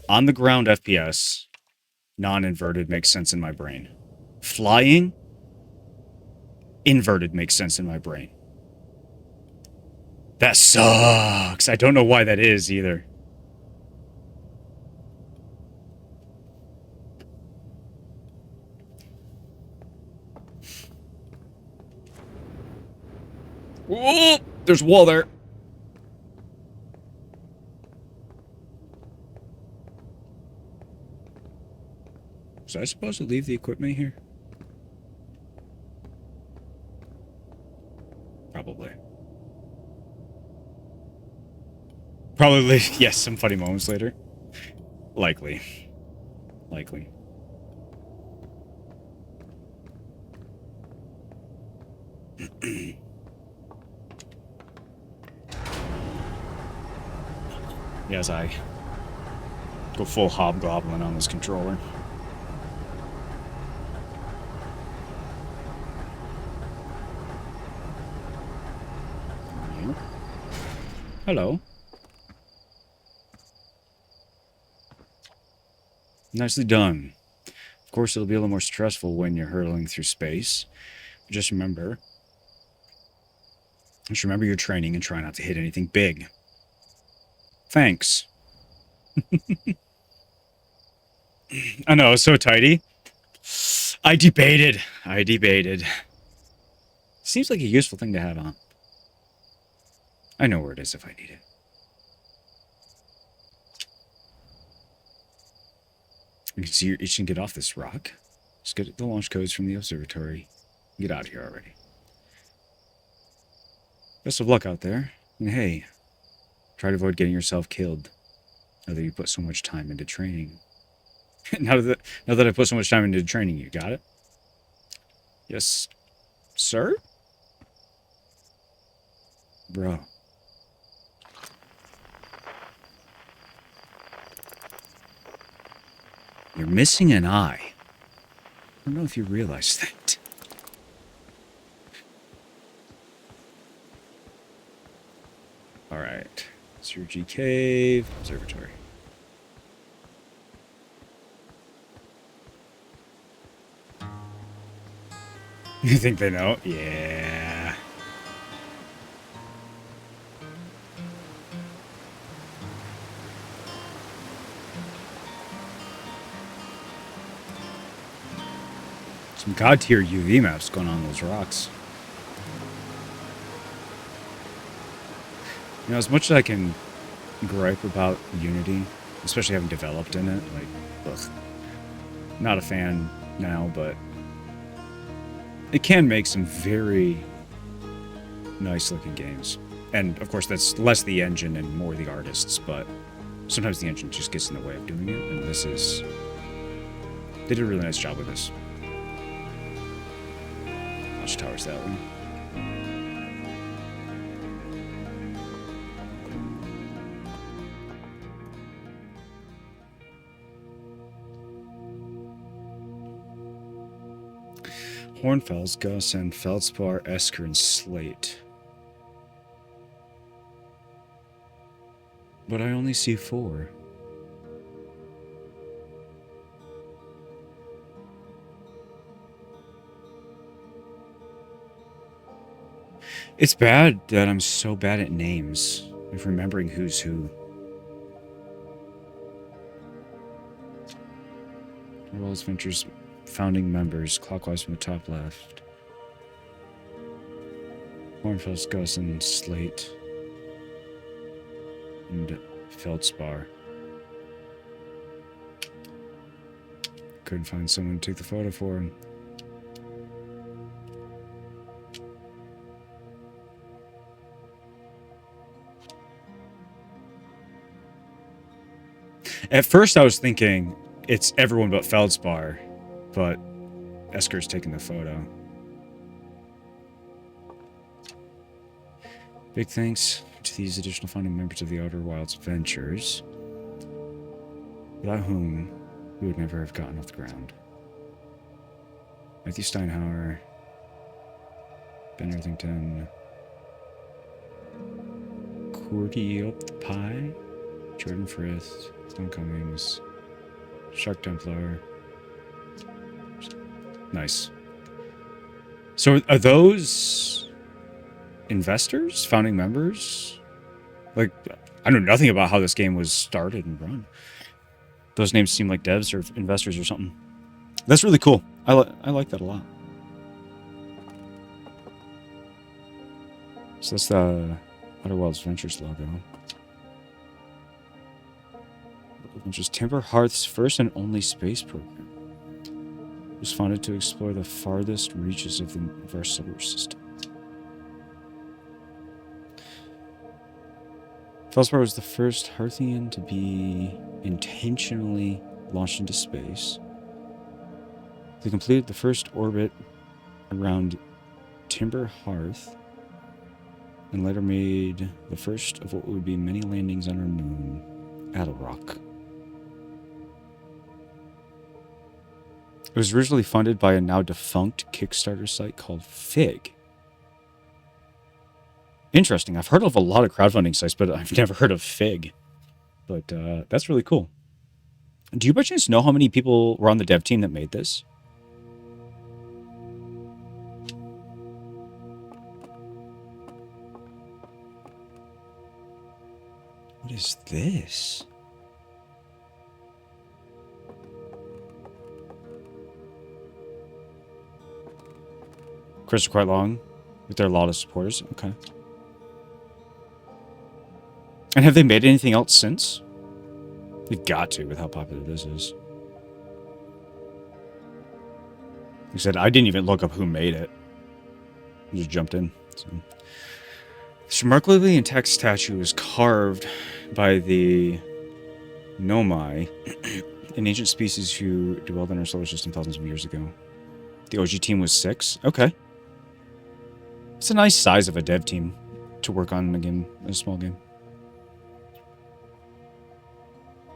on the ground FPS, non-inverted makes sense in my brain. Flying, inverted makes sense in my brain. That sucks. I don't know why that is either. Whoa! There's a wall there. Was I supposed to leave the equipment here? Probably. Probably, yes, some funny moments later. Likely. Likely. Yes, I go full hobgoblin on this controller. Hello. Nicely done. Of course, it'll be a little more stressful when you're hurtling through space. But just remember your training and try not to hit anything big. Thanks. I know, it's so tidy. I debated. Seems like a useful thing to have on. I know where it is if I need it. You can see you're itching to get off this rock. Just get the launch codes from the observatory. Get out of here already. Best of luck out there. And hey, try to avoid getting yourself killed. Now that you put so much time into training. now that I put so much time into training, you got it? Yes, sir? Bro. You're missing an eye. I don't know if you realize that. Alright. Surgery Cave, Observatory. You think they know? Yeah. Some god tier UV maps going on those rocks. You know, as much as I can gripe about Unity, especially having developed in it, like, ugh, not a fan now, but it can make some very nice looking games. And of course, that's less the engine and more the artists, but sometimes the engine just gets in the way of doing it, and this is... They did a really nice job with this. Watchtowers that way. Hornfels, Gus, and Feldspar, Esker, and Slate. But I only see 4. It's bad that I'm so bad at names, of remembering who's who. World's Ventures founding members, clockwise from the top left. Hornfels, Gus, and Slate. And Feldspar. Couldn't find someone to take the photo for him. At first I was thinking it's everyone but Feldspar, but Esker's taking the photo. Big thanks to these additional founding members of the Outer Wilds Ventures, without whom we would never have gotten off the ground. Matthew Steinhauer, Ben Worthington, Cordy Up the Pie, Jordan Frith, Stone Cummings, Shark Templar. Nice. So are those investors, founding members? Like, I know nothing about how this game was started and run. Those names seem like devs or investors or something. That's really cool. I like that a lot. So that's the Outer Wilds Ventures logo. Which is Timber Hearth's first and only space program. It was founded to explore the farthest reaches of our solar system. Feldspar was the first Hearthian to be intentionally launched into space. They completed the first orbit around Timber Hearth and later made the first of what would be many landings on our moon, Adelrock. It was originally funded by a now defunct Kickstarter site called Fig. Interesting. I've heard of a lot of crowdfunding sites, but I've never heard of Fig. But that's really cool. Do you by chance know how many people were on the dev team that made this? What is this? Chris are quite long with their lot of supporters. Okay. And have they made anything else since? They've got to with how popular this is. I said I didn't even look up who made it. I just jumped in. So. This remarkably intact statue was carved by the Nomai, an ancient species who dwelled in our solar system thousands of years ago. The OG team was 6. Okay. It's a nice size of a dev team to work on in a game, a small game.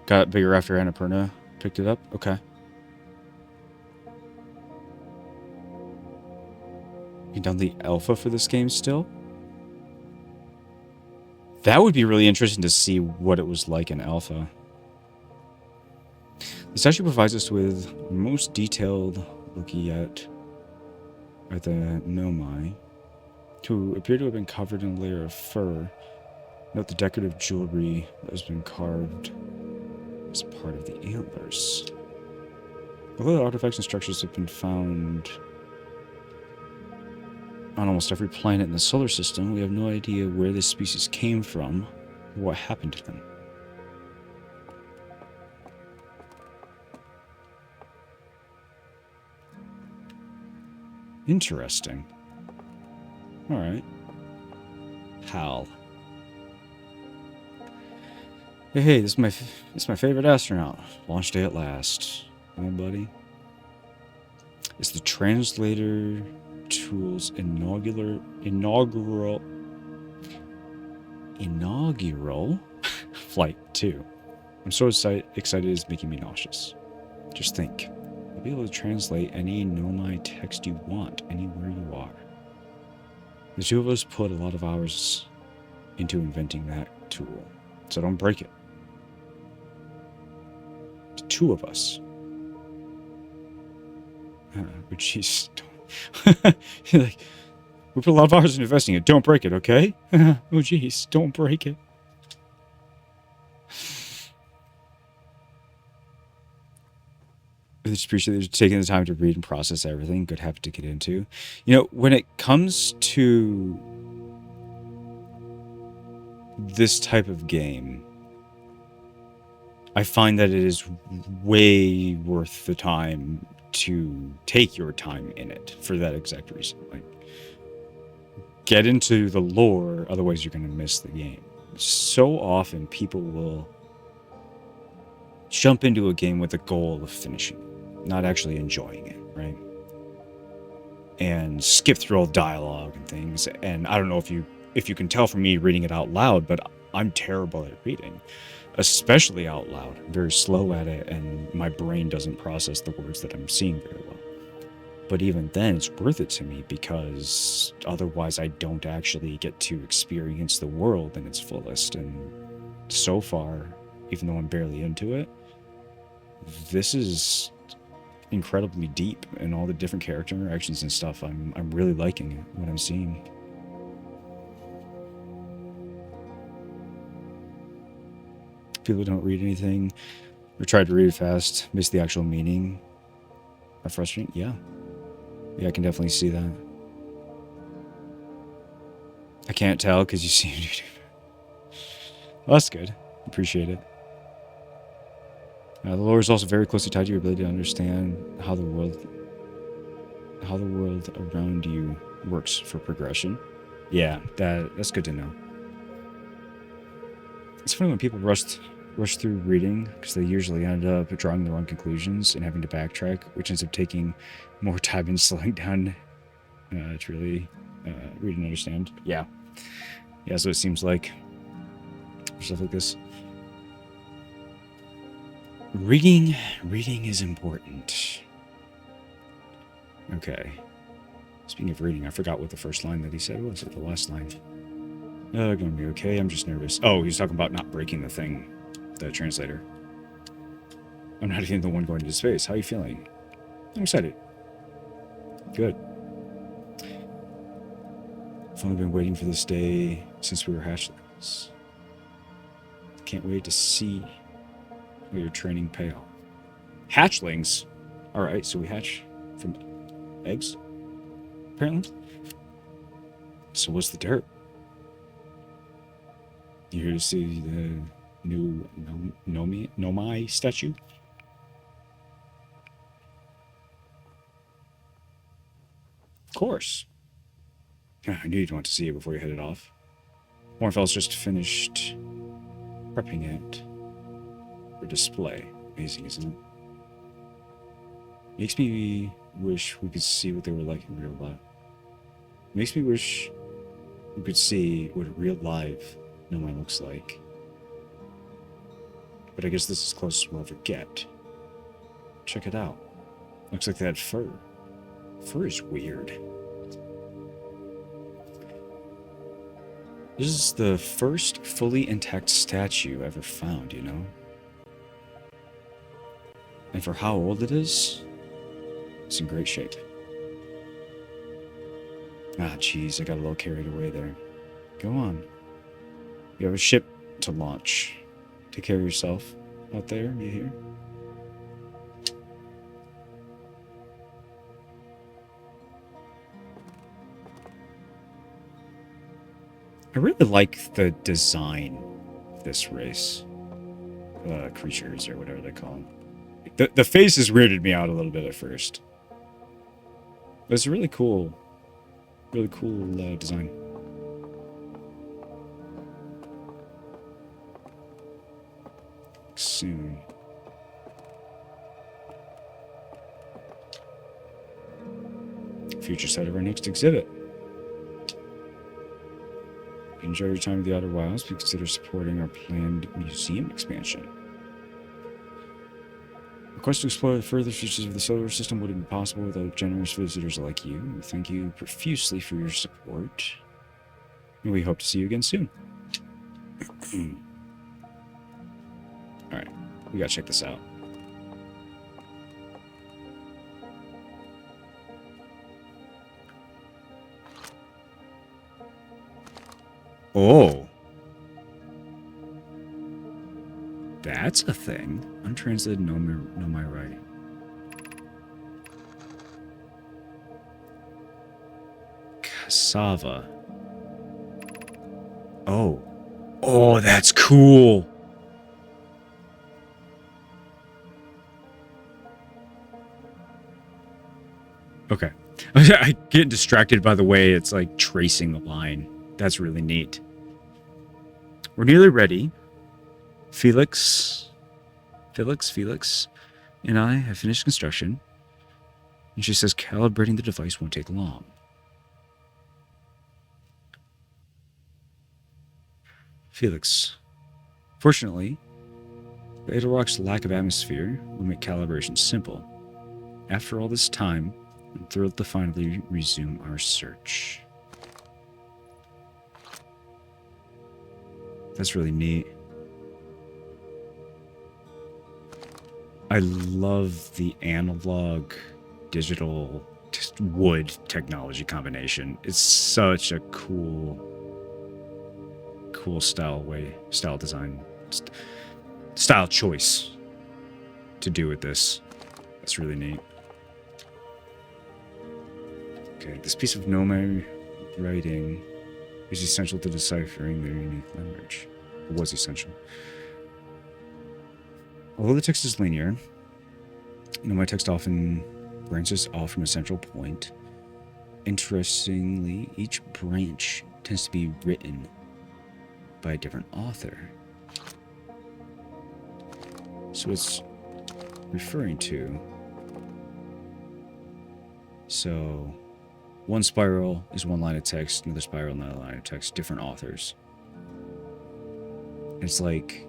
Got bigger after Annapurna picked it up? Okay. You done the alpha for this game still? That would be really interesting to see what it was like in alpha. The statue provides us with most detailed look at the Nomai, who appear to have been covered in a layer of fur. Note the decorative jewelry that has been carved as part of the antlers. Although the artifacts and structures have been found on almost every planet in the solar system, we have no idea where this species came from or what happened to them. Interesting. Alright. Hal. Hey, this is my favorite astronaut. Launch day at last. Hi, buddy. It's the translator tool's inaugural flight too. I'm so excited it's making me nauseous. Just think, you'll be able to translate any Nomai text you want anywhere you are. The two of us put a lot of hours into inventing that tool, so don't break it. The two of us. But jeez, like, we put a lot of hours in investing it. Don't break it, okay? Oh jeez, don't break it. I just appreciate that you're taking the time to read and process everything. Good habit to get into. You know, when it comes to this type of game, I find that it is way worth the time to take your time in it for that exact reason. Like, get into the lore, otherwise you're going to miss the game. So often people will jump into a game with the goal of finishing, not actually enjoying it, right? And skip through all the dialogue and things. And I don't know if you can tell from me reading it out loud, but I'm terrible at reading, especially out loud. I'm very slow at it, and my brain doesn't process the words that I'm seeing very well. But even then, it's worth it to me, because otherwise I don't actually get to experience the world in its fullest. And so far, even though I'm barely into it, this is incredibly deep, and all the different character interactions and stuff. I'm really liking it, what I'm seeing. People don't read anything or try to read it fast, miss the actual meaning. Are frustrating? Yeah, I can definitely see that. I can't tell because you seem to. Well, that's good. Appreciate it. The lore is also very closely tied to your ability to understand how the world around you works for progression. Yeah, that's good to know. It's funny when people rush through reading, because they usually end up drawing the wrong conclusions and having to backtrack, which ends up taking more time and slowing down to really read and understand. Yeah, so it seems like stuff like this. Reading is important. Okay. Speaking of reading, I forgot what the first line that he said was, or the last line. Gonna be okay, I'm just nervous. Oh, he was talking about not breaking the thing, the translator. I'm not even the one going into space. How are you feeling? I'm excited. Good. I've only been waiting for this day since we were hatchlings. Can't wait to see what your training pay off. Hatchlings? Alright, so we hatch from eggs, apparently. So what's the dirt? You here to see the new Nomai statue? course. I knew you'd want to see it before you headed off. Mornfell's just finished prepping it for display. Amazing, isn't it? Makes me wish we could see what they were like in real life. Makes me wish we could see what a real live Nomai looks like. But I guess this is as close as we'll ever get. Check it out. Looks like they had fur. Fur is weird. This is the first fully intact statue ever found, you know? And for how old it is, it's in great shape. Ah, jeez, I got a little carried away there. Go on. You have a ship to launch. Take care of yourself out there, you hear? I really like the design of this race. Creatures, or whatever they call them. The faces weirded me out a little bit at first. But it's a really cool design. Soon. Future site of our next exhibit. Enjoy your time with the Outer Wilds. Please consider supporting our planned museum expansion. The quest to explore the further features of the solar system wouldn't be possible without generous visitors like you. We thank you profusely for your support. And we hope to see you again soon. Alright, we gotta check this out. Oh. That's a thing. Untranslated Nomai writing. Cassava. Oh. Oh, that's cool. Okay. I get distracted by the way it's like tracing the line. That's really neat. We're nearly ready. Felix, and I have finished construction. And she says calibrating the device won't take long. Felix. Fortunately, the Adelrock's lack of atmosphere will make calibration simple. After all this time, I'm thrilled to finally resume our search. That's really neat. I love the analog digital wood technology combination. It's such a cool style design, style choice to do with this. That's really neat. Okay, this piece of Nomai writing is essential to deciphering their unique language. It was essential. Although the text is linear, Nomai text often branches off from a central point. Interestingly, each branch tends to be written by a different author. So it's referring to... So, one spiral is one line of text, another spiral, another line of text, different authors. It's like...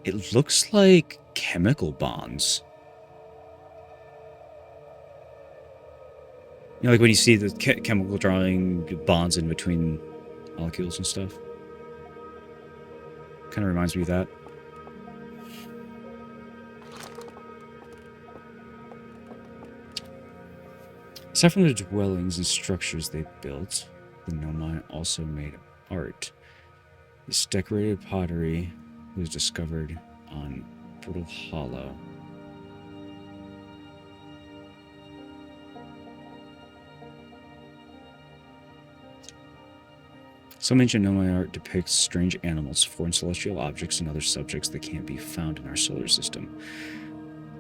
It looks like chemical bonds. You know, like when you see the chemical drawing bonds in between molecules and stuff. Kind of reminds me of that. Aside from the dwellings and structures they built, the Nomai also made art. This decorated pottery was discovered on Brittle Hollow. Some ancient Nomai art depicts strange animals, foreign celestial objects, and other subjects that can't be found in our solar system.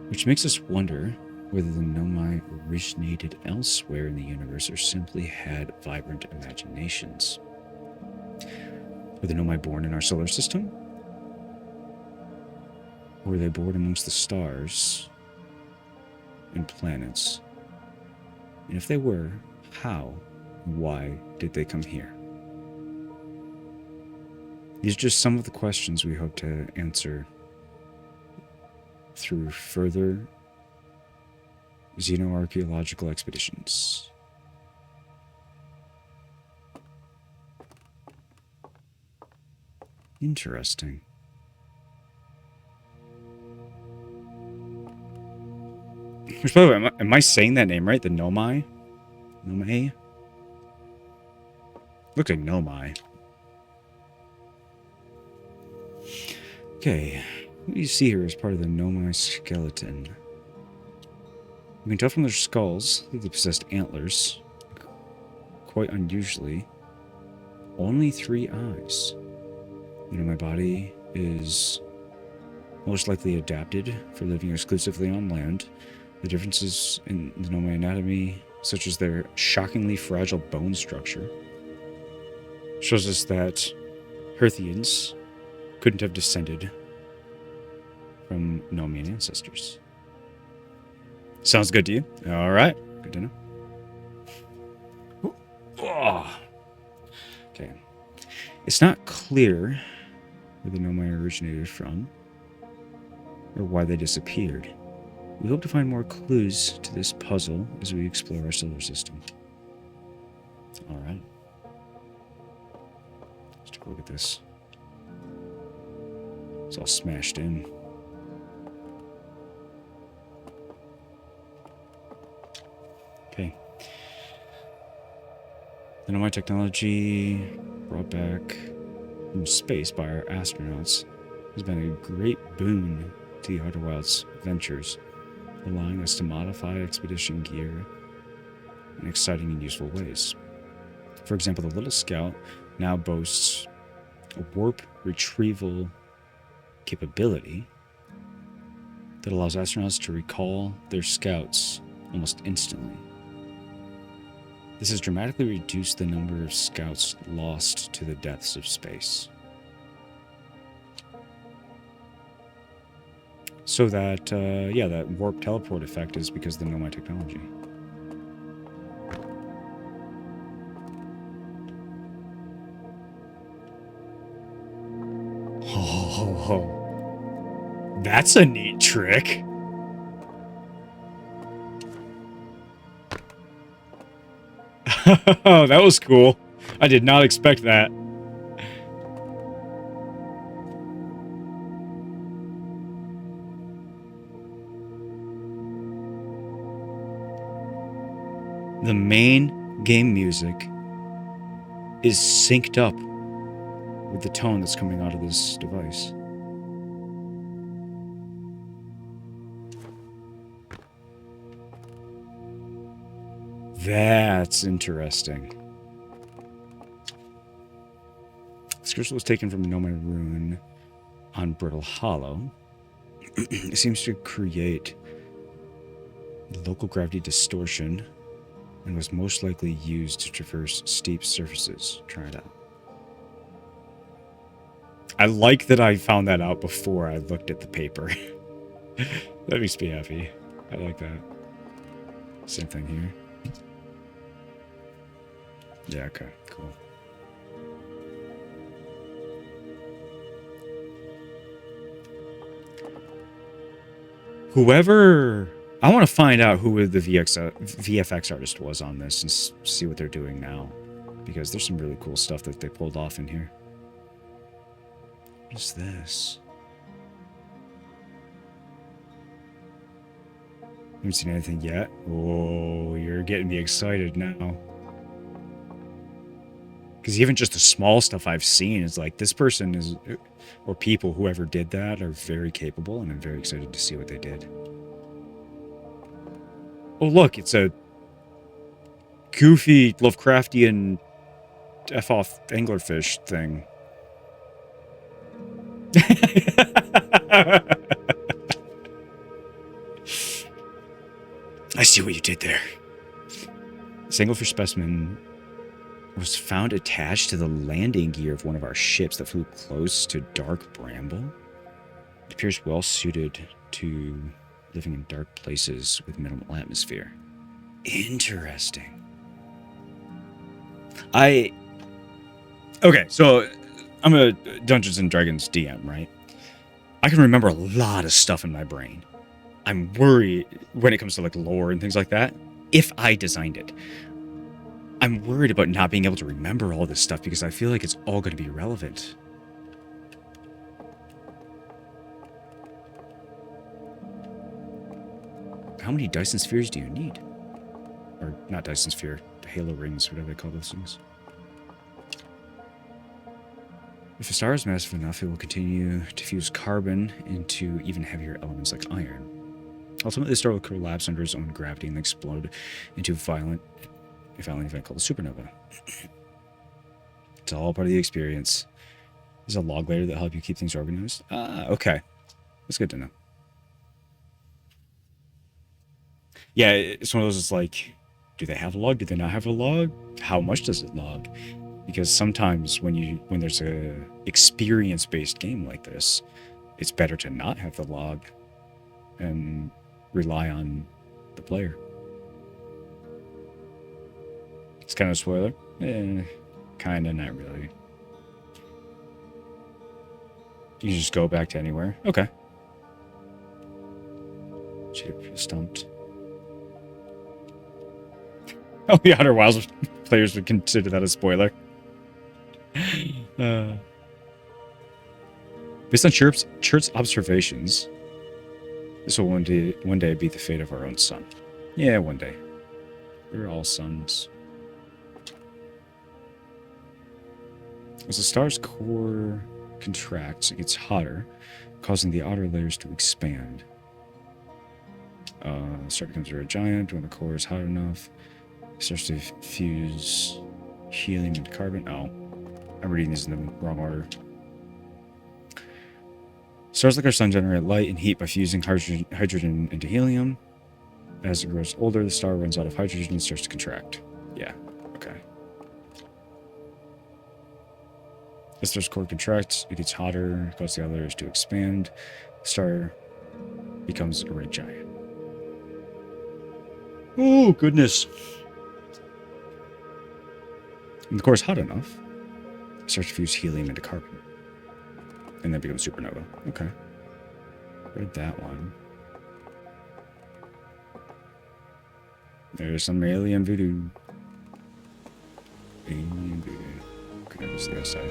Which makes us wonder whether the Nomai originated elsewhere in the universe or simply had vibrant imaginations. Were the Nomai born in our solar system? Or were they born amongst the stars and planets? And if they were, how and why did they come here? These are just some of the questions we hope to answer through further xenoarchaeological expeditions. Interesting. Which, by the way, am I saying that name right? The Nomai? Nomai? Looks like Nomai. Okay, what do you see here as part of the Nomai skeleton? You can tell from their skulls that they possessed antlers. Quite unusually, only 3 eyes. The Nomai body is most likely adapted for living exclusively on land. The differences in the Nomai anatomy, such as their shockingly fragile bone structure, shows us that Herthians couldn't have descended from Nomian ancestors. Sounds good to you? All right. Good to know. Oh. Okay. It's not clear where the Nomai originated from or why they disappeared. We hope to find more clues to this puzzle as we explore our solar system. All right. Let's take a look at this. It's all smashed in. Okay. The Nomai technology brought back from space by our astronauts has been a great boon to the Outer Wilds ventures, allowing us to modify expedition gear in exciting and useful ways. For example, the Little Scout now boasts a warp retrieval capability that allows astronauts to recall their scouts almost instantly. This has dramatically reduced the number of scouts lost to the depths of space. So that, that warp teleport effect is because of the Nomai technology. Oh, that's a neat trick. Oh, that was cool. I did not expect that. The main game music is synced up with the tone that's coming out of this device. That's interesting. This crystal was taken from Nomai Ruin on Brittle Hollow. It seems to create local gravity distortion and was most likely used to traverse steep surfaces. Try it out. I like that I found that out before I looked at the paper. That makes me happy. I like that. Same thing here. Yeah, okay, cool. Whoever... I want to find out who the VFX artist was on this and see what they're doing now. Because there's some really cool stuff that they pulled off in here. What is this? Haven't seen anything yet. Oh, you're getting me excited now. Because even just the small stuff I've seen is like, this person is, or people, whoever did that, are very capable, and I'm very excited to see what they did. Oh, look, it's a goofy Lovecraftian F-off anglerfish thing. I see what you did there. The anglerfish specimen was found attached to the landing gear of one of our ships that flew close to dark bramble. It appears well suited to living in dark places with minimal atmosphere. Interesting. Okay, so I'm a Dungeons and Dragons DM, right? I can remember a lot of stuff in my brain. I'm worried when it comes to like lore and things like that, if I designed it. I'm worried about not being able to remember all this stuff because I feel like it's all going to be relevant. How many Dyson spheres do you need? Or not Dyson sphere, the Halo rings, whatever they call those things. If a star is massive enough, it will continue to fuse carbon into even heavier elements like iron. Ultimately, the star will collapse under its own gravity and explode into a violent event called a supernova. It's all part of the experience. There's a log layer that help you keep things organized. Ah, okay. That's good to know. Yeah, it's one of those, it's like, do they have a log? Do they not have a log? How much does it log? Because sometimes when there's a experience-based game like this, it's better to not have the log and rely on the player. It's kind of a spoiler. Kinda, not really. You just go back to anywhere. Okay. Should stumped. Oh, the Outer Wilds players would consider that a spoiler. Based on Church's observations, this will one day be the fate of our own sun. Yeah, one day. We're all suns. As the star's core contracts, it gets hotter, causing the outer layers to expand. The star becomes a red giant when the core is hot enough. It starts to fuse helium into carbon. Oh, I'm reading these in the wrong order. Stars like our sun generate light and heat by fusing hydrogen into helium. As it grows older, the star runs out of hydrogen and starts to contract. Yeah, okay. As the star's core contracts, it gets hotter, causes the outer layers to expand. The star becomes a red giant. Oh, goodness. When the core is hot enough, it starts to fuse helium into carbon. And then becomes supernova. Okay. Read that one. There's some alien voodoo. Alien voodoo. Could never see outside.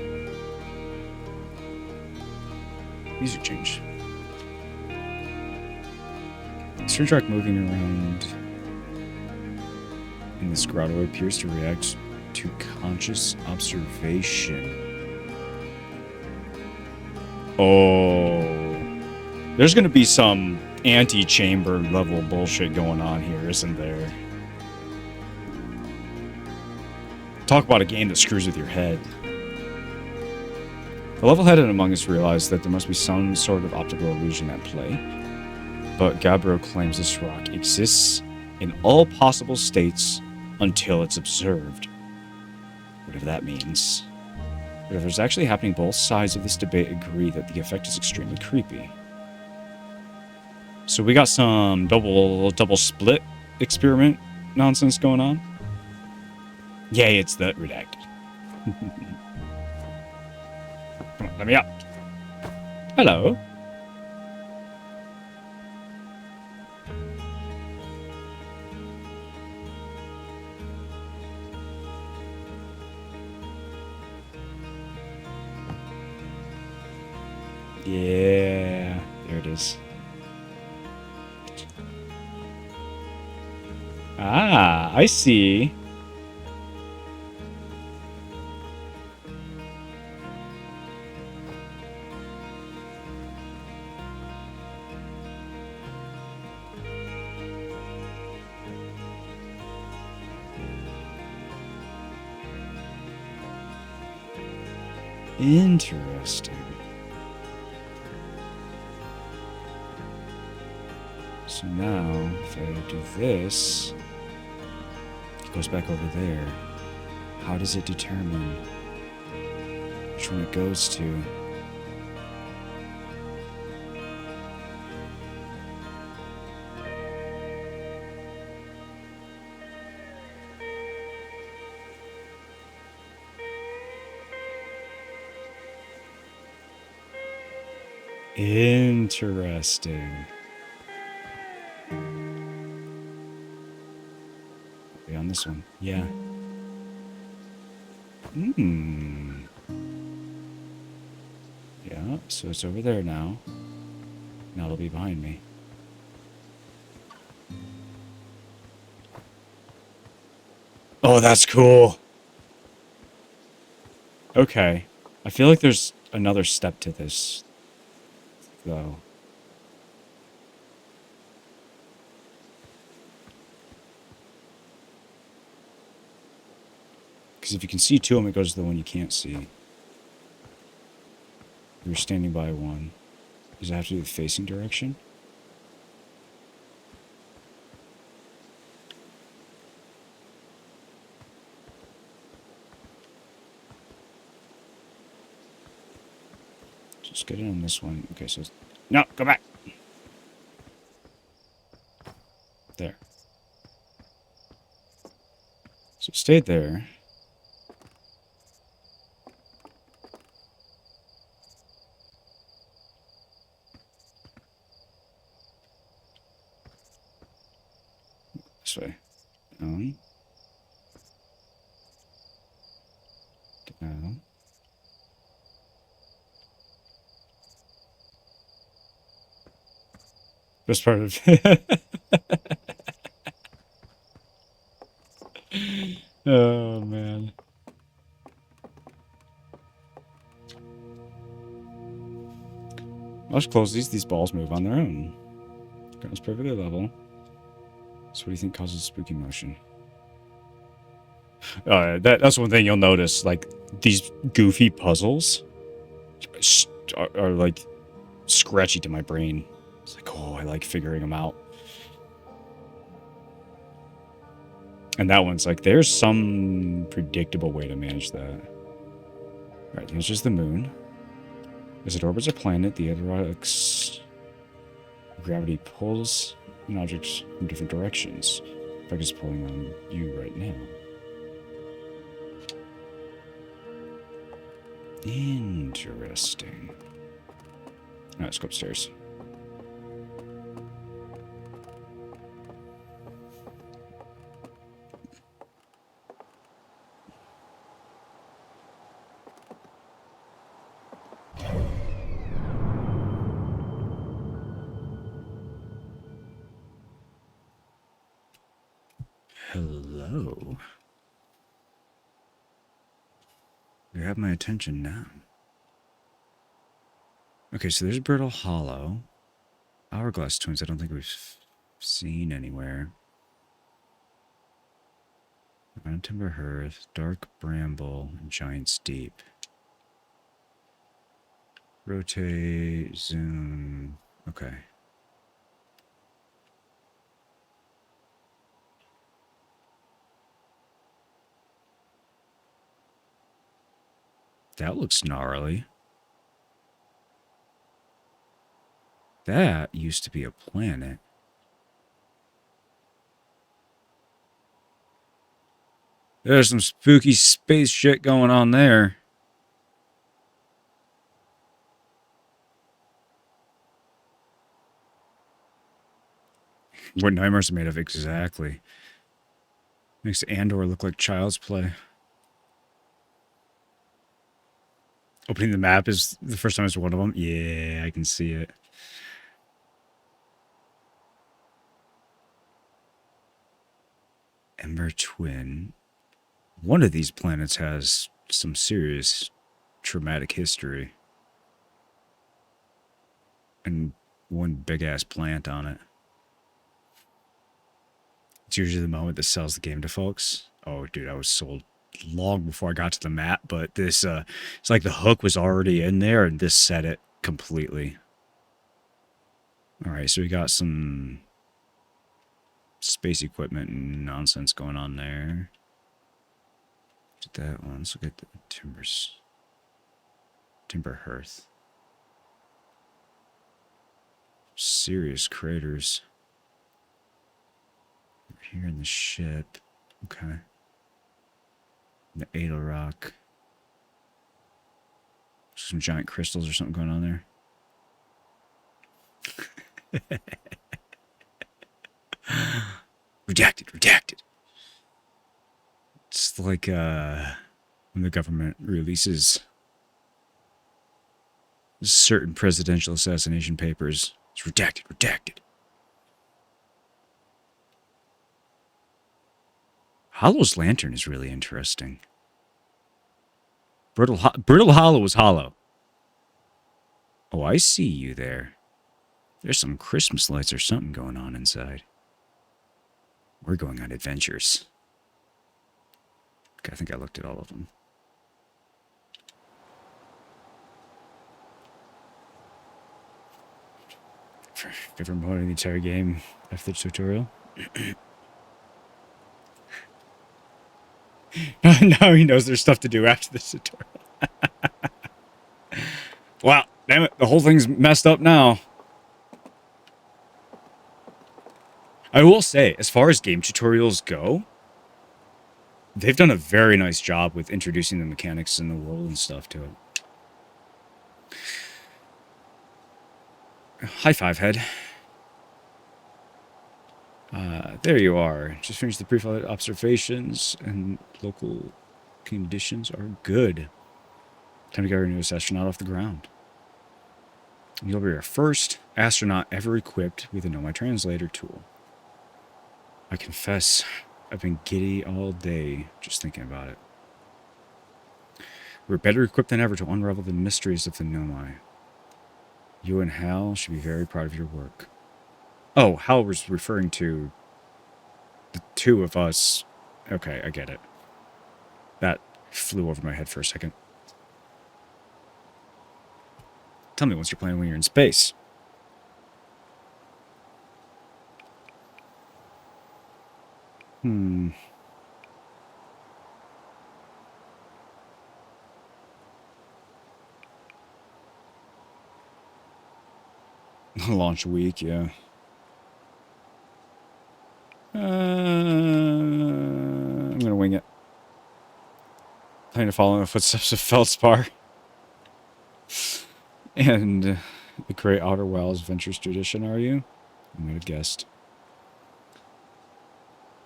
Music change. Star Trek moving around in this grotto appears to react to conscious observation. Oh, there's going to be some anti-chamber level bullshit going on here, isn't there? Talk about a game that screws with your head. The level-headed among us realize that there must be some sort of optical illusion at play, but Gabbro claims this rock exists in all possible states until it's observed. Whatever that means. Whatever's actually happening, both sides of this debate agree that the effect is extremely creepy. So we got some double split experiment nonsense going on. Yay, it's the redacted. Come on, let me out. Hello. Yeah, there it is. Ah, I see. Interesting. So now, if I do this, it goes back over there. How does it determine which one it goes to? Interesting. Be on this one. Yeah. Yeah, so it's over there now. Now it'll be behind me. Oh, that's cool. Okay. I feel like there's another step to this, though. Because if you can see two of them, it goes to the one you can't see. You're standing by one. Does it have to do the facing direction? Just get it on this one. Okay, so... No, go back! There. So it stayed there. This way. Down. Down. Best part of it. Oh, man. Let's close these balls move on their own. Ground's perfectly level. So what do you think causes spooky motion? That's one thing you'll notice. Like, these goofy puzzles are like scratchy to my brain. It's like, oh, I like figuring them out. And that one's like, there's some predictable way to manage that. Alright, the answer is the moon. As it orbits a planet, the Edorak's gravity pulls an object in different directions. In fact, it's pulling on you right now. Interesting. Alright, let's go upstairs. Hello. You have my attention now. Okay, so there's Brittle Hollow. Hourglass Twins, I don't think we've seen anywhere. Round Timber Hearth, Dark Bramble, and Giant's Deep. Rotate, zoom. Okay. That looks gnarly. That used to be a planet. There's some spooky space shit going on there. What nightmares are made of, exactly. Makes Andor look like child's play. Opening the map is the first time it's one of them. Yeah, I can see it. Ember Twin. One of these planets has some serious traumatic history. And one big-ass plant on it. It's usually the moment that sells the game to folks. Oh, dude, I was sold long before I got to the map, but this, it's like the hook was already in there, and this set it completely. Alright, so we got some space equipment and nonsense going on there. Look at that one. Let's look at the timbers. Timber hearth. Serious craters. Over here in the ship. Okay. The Adel rock. Some giant crystals or something going on there. Redacted. It's like when the government releases certain presidential assassination papers. It's redacted. Hollow's lantern is really interesting. Brittle Hollow is hollow. Oh, I see you there. There's some Christmas lights or something going on inside. We're going on adventures. Okay, I think I looked at all of them. If I'm promoting the entire game after the tutorial. Now he knows there's stuff to do after the tutorial. Wow, damn it, the whole thing's messed up now. I will say, as far as game tutorials go, they've done a very nice job with introducing the mechanics in the world and stuff to it. High five, head. There you are. Just finished the pre-flight observations, and local conditions are good. Time to get our newest astronaut off the ground. You'll be our first astronaut ever equipped with a Know My Translator tool. I confess, I've been giddy all day just thinking about it. We're better equipped than ever to unravel the mysteries of the Nomai. You and Hal should be very proud of your work. Oh, Hal was referring to the two of us. Okay, I get it. That flew over my head for a second. Tell me what's your plan when you're in space. Launch week, yeah. I'm gonna wing it. Planning to follow in the footsteps of Feldspar. And the Great Outer Wilds Ventures tradition, are you? I might have guessed.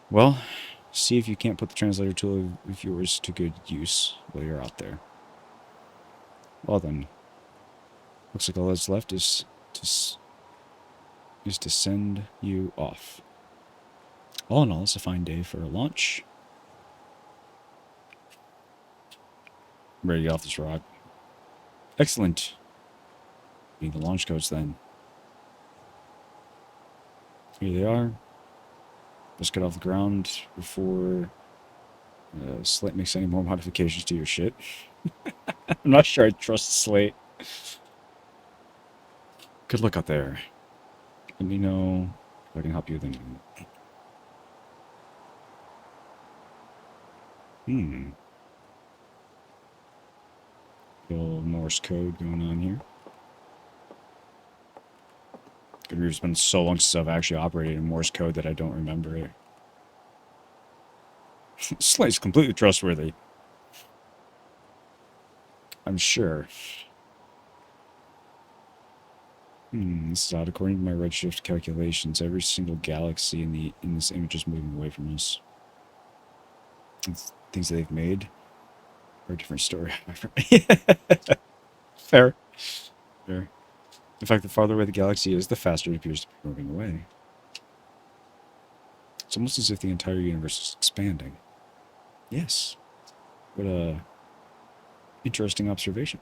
Well, see if you can't put the translator tool of yours to good use while you're out there. Well then, looks like all that's left is to send you off. All in all, it's a fine day for a launch. I'm ready to get off this rock. Excellent. Need the launch codes then. Here they are. Let's get off the ground before Slate makes any more modifications to your shit. I'm not sure I trust Slate. Good luck out there. Let me know if I can help you with anything. Little Morse code going on here. It's been so long since I've actually operated in Morse code that I don't remember it. Slate's completely trustworthy. I'm sure. This is odd. According to my redshift calculations, every single galaxy in this image is moving away from us. Things that they've made are a different story. Fair. In fact, the farther away the galaxy is, the faster it appears to be moving away. It's almost as if the entire universe is expanding. Yes. What a interesting observation.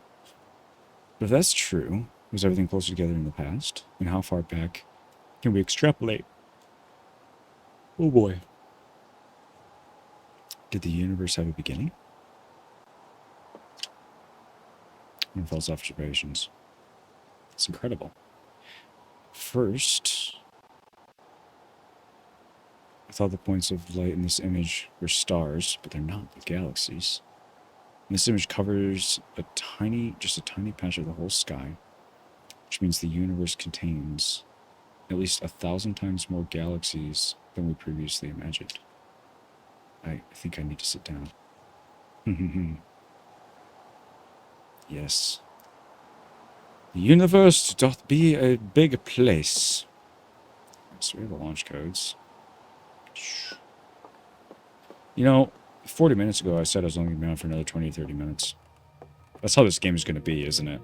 But if that's true, was everything closer together in the past? And how far back can we extrapolate? Oh boy. Did the universe have a beginning? And false observations. It's incredible. First, I thought the points of light in this image were stars, but they're not, but galaxies. And this image covers just a tiny patch of the whole sky, which means the universe contains at least 1,000 times more galaxies than we previously imagined. I think I need to sit down. Yes. The universe doth be a big place. So we have the launch codes. You know, 40 minutes ago I said I was only going to be on for another 20 or 30 minutes. That's how this game is going to be, isn't it?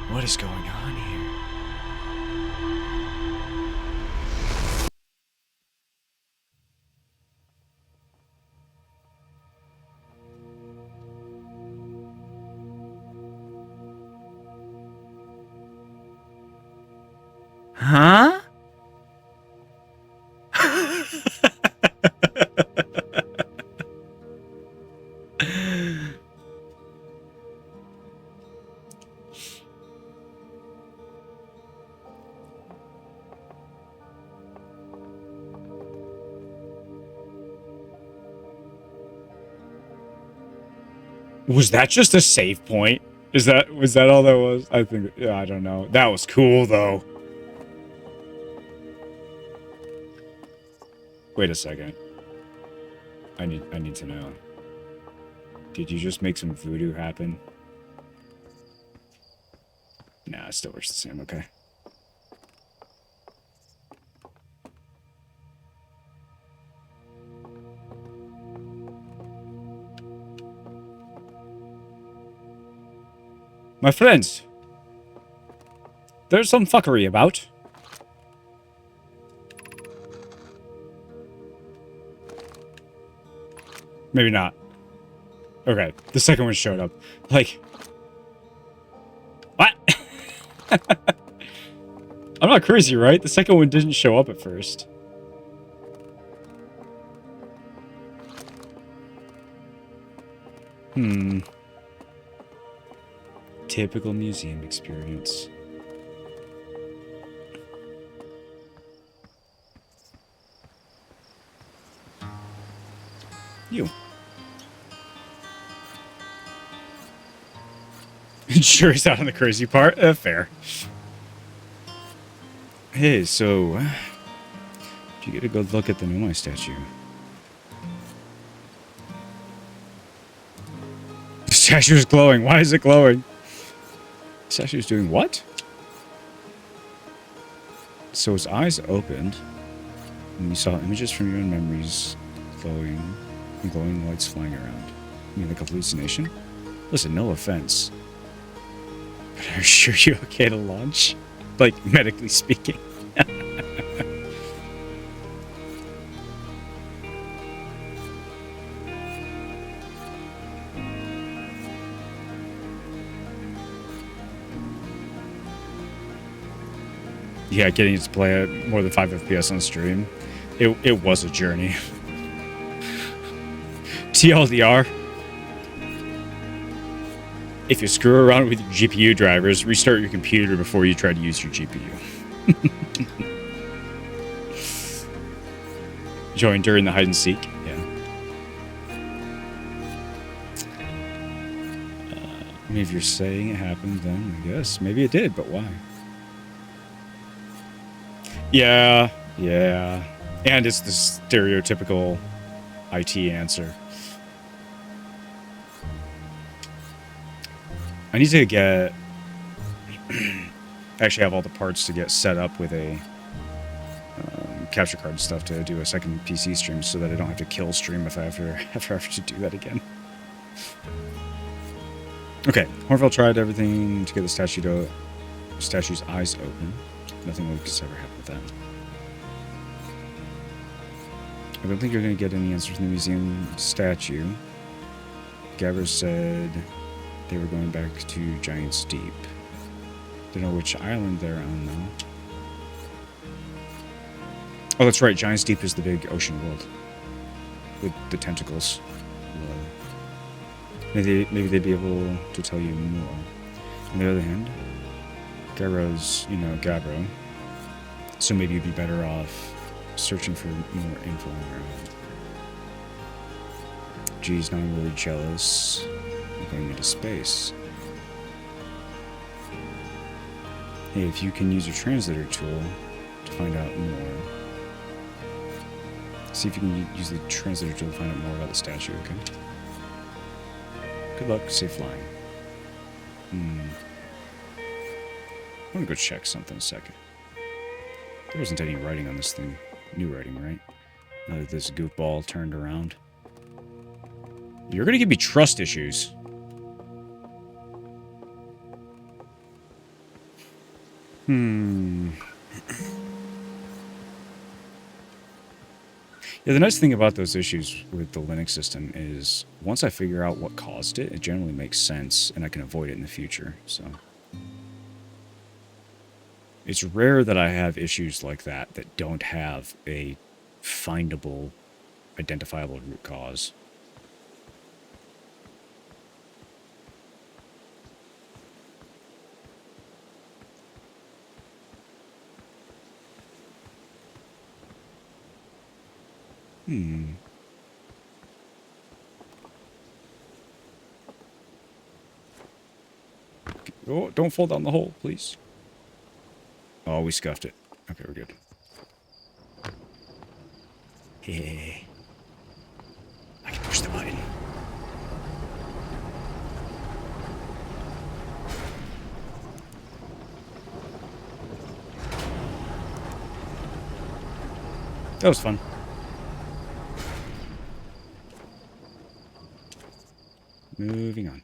What is going on here? Huh? Was that just a save point? Was that all that was? I think, yeah, I don't know. That was cool though. Wait a second. I need to know. Did you just make some voodoo happen? Nah, it still works the same, okay. My friends, there's some fuckery about. Maybe not. Okay, the second one showed up. Like, what? I'm not crazy, right? The second one didn't show up at first. Typical museum experience. You. Sure he's out on the crazy part. Fair. Hey, so... did you get a good look at the Nomai statue? The statue is glowing. Why is it glowing? The statue is doing what? So his eyes opened, and you saw images from your own memories glowing, and glowing lights flying around. You mean like a hallucination? Listen, no offense. But are you sure you're okay to launch? Like, medically speaking. Yeah, getting to play at more than 5 FPS on stream. It was a journey. TLDR. If you screw around with your GPU drivers, restart your computer before you try to use your GPU. Join during the hide and seek. Yeah. I mean, if you're saying it happened, then I guess maybe it did, but why? Yeah, yeah. And it's the stereotypical IT answer. I need to get... actually have all the parts to get set up with a capture card and stuff to do a second PC stream so that I don't have to kill stream if I ever have to do that again. Okay, Hornfeld tried everything to get the statue's eyes open. Nothing like this ever happened with that. I don't think you're going to get any answers from the museum statue. Gavers said they were going back to Giant's Deep. Don't know which island they're on, though. Oh, that's right. Giant's Deep is the big ocean world with the tentacles. Maybe they'd be able to tell you more. On the other hand, Gabbro's, Gabbro. So maybe you'd be better off searching for more info on your own. Geez, now I'm really jealous. I'm going into space. Hey, if you can use your translator tool to find out more. See if you can use the translator tool to find out more about the statue, okay? Good luck, safe flying. I'm gonna go check something a second. There wasn't any writing on this thing. New writing, right? Now that this goofball turned around. You're gonna give me trust issues. Yeah, the nice thing about those issues with the Linux system is once I figure out what caused it, it generally makes sense and I can avoid it in the future, so. It's rare that I have issues like that that don't have a findable, identifiable root cause. Oh, don't fall down the hole, please. Oh, we scuffed it. Okay, we're good. Hey. I can push the button. That was fun. Moving on.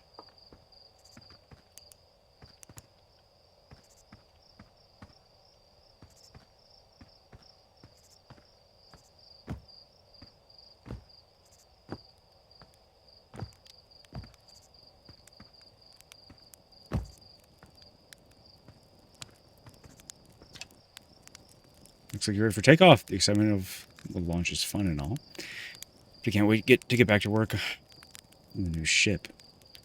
Looks like you're ready for takeoff. The excitement of the launch is fun and all. But I can't wait to get back to work on the new ship.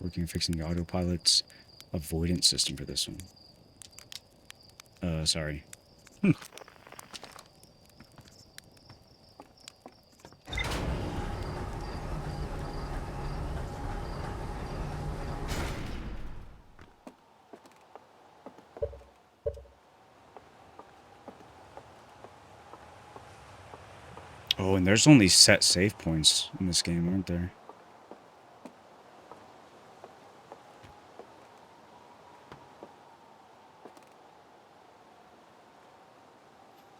Working on fixing the autopilot's avoidance system for this one. Sorry. Oh, and there's only set save points in this game, aren't there?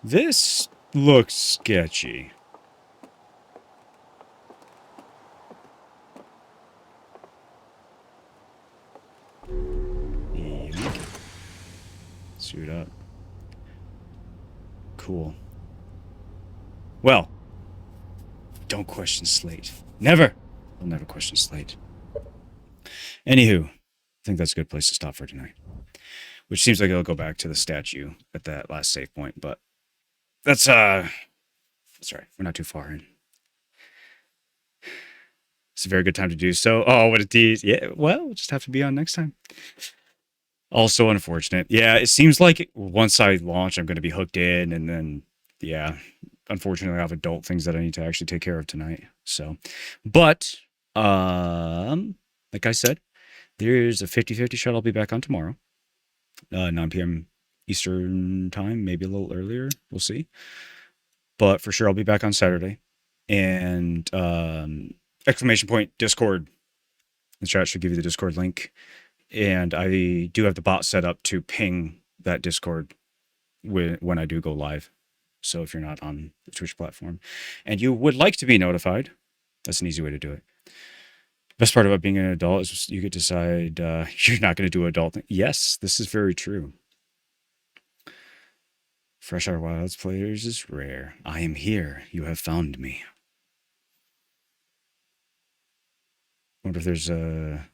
This looks sketchy. Suit up. Cool. Well, don't question Slate. Never! I'll never question Slate. Anywho, I think that's a good place to stop for tonight. Which seems like it'll go back to the statue at that last save point, but that's right. We're not too far in. It's a very good time to do so. Oh, what a tease. Yeah, well, we'll just have to be on next time. Also unfortunate. Yeah, it seems like once I launch, I'm going to be hooked in, and then, yeah, unfortunately, I have adult things that I need to actually take care of tonight. So, but, like I said, there's a 50-50 shot I'll be back on tomorrow. 9 p.m. Eastern time, maybe a little earlier. We'll see. But for sure, I'll be back on Saturday. And exclamation point Discord. The chat should give you the Discord link. And I do have the bot set up to ping that Discord when I do go live. So if you're not on the Twitch platform and you would like to be notified, that's an easy way to do it. Best part about being an adult is you get to decide you're not going to do adult things. Yes, this is very true. Fresh Outer Wilds players is rare. I am here. You have found me. I wonder if there's a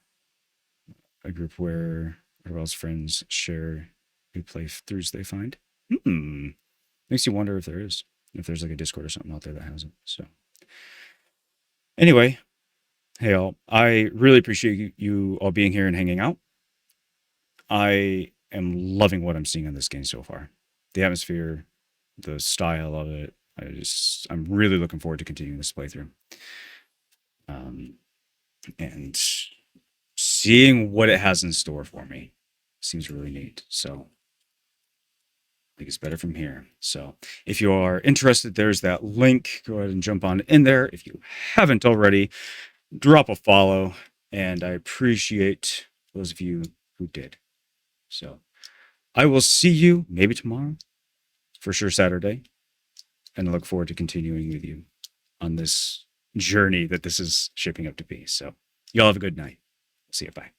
group where Outer Wilds friends share new playthroughs they find. Makes you wonder if there is. if there's like a Discord or something out there that has it. So anyway, hey all, I really appreciate you all being here and hanging out. I am loving what I'm seeing on this game so far. The atmosphere, the style of it. I'm really looking forward to continuing this playthrough. And seeing what it has in store for me seems really neat. So I think it's better from here. So if you are interested, there's that link. Go ahead and jump on in there. If you haven't already, drop a follow. And I appreciate those of you who did. So I will see you maybe tomorrow, for sure Saturday. And I look forward to continuing with you on this journey that this is shaping up to be. So y'all have a good night. See you. Bye.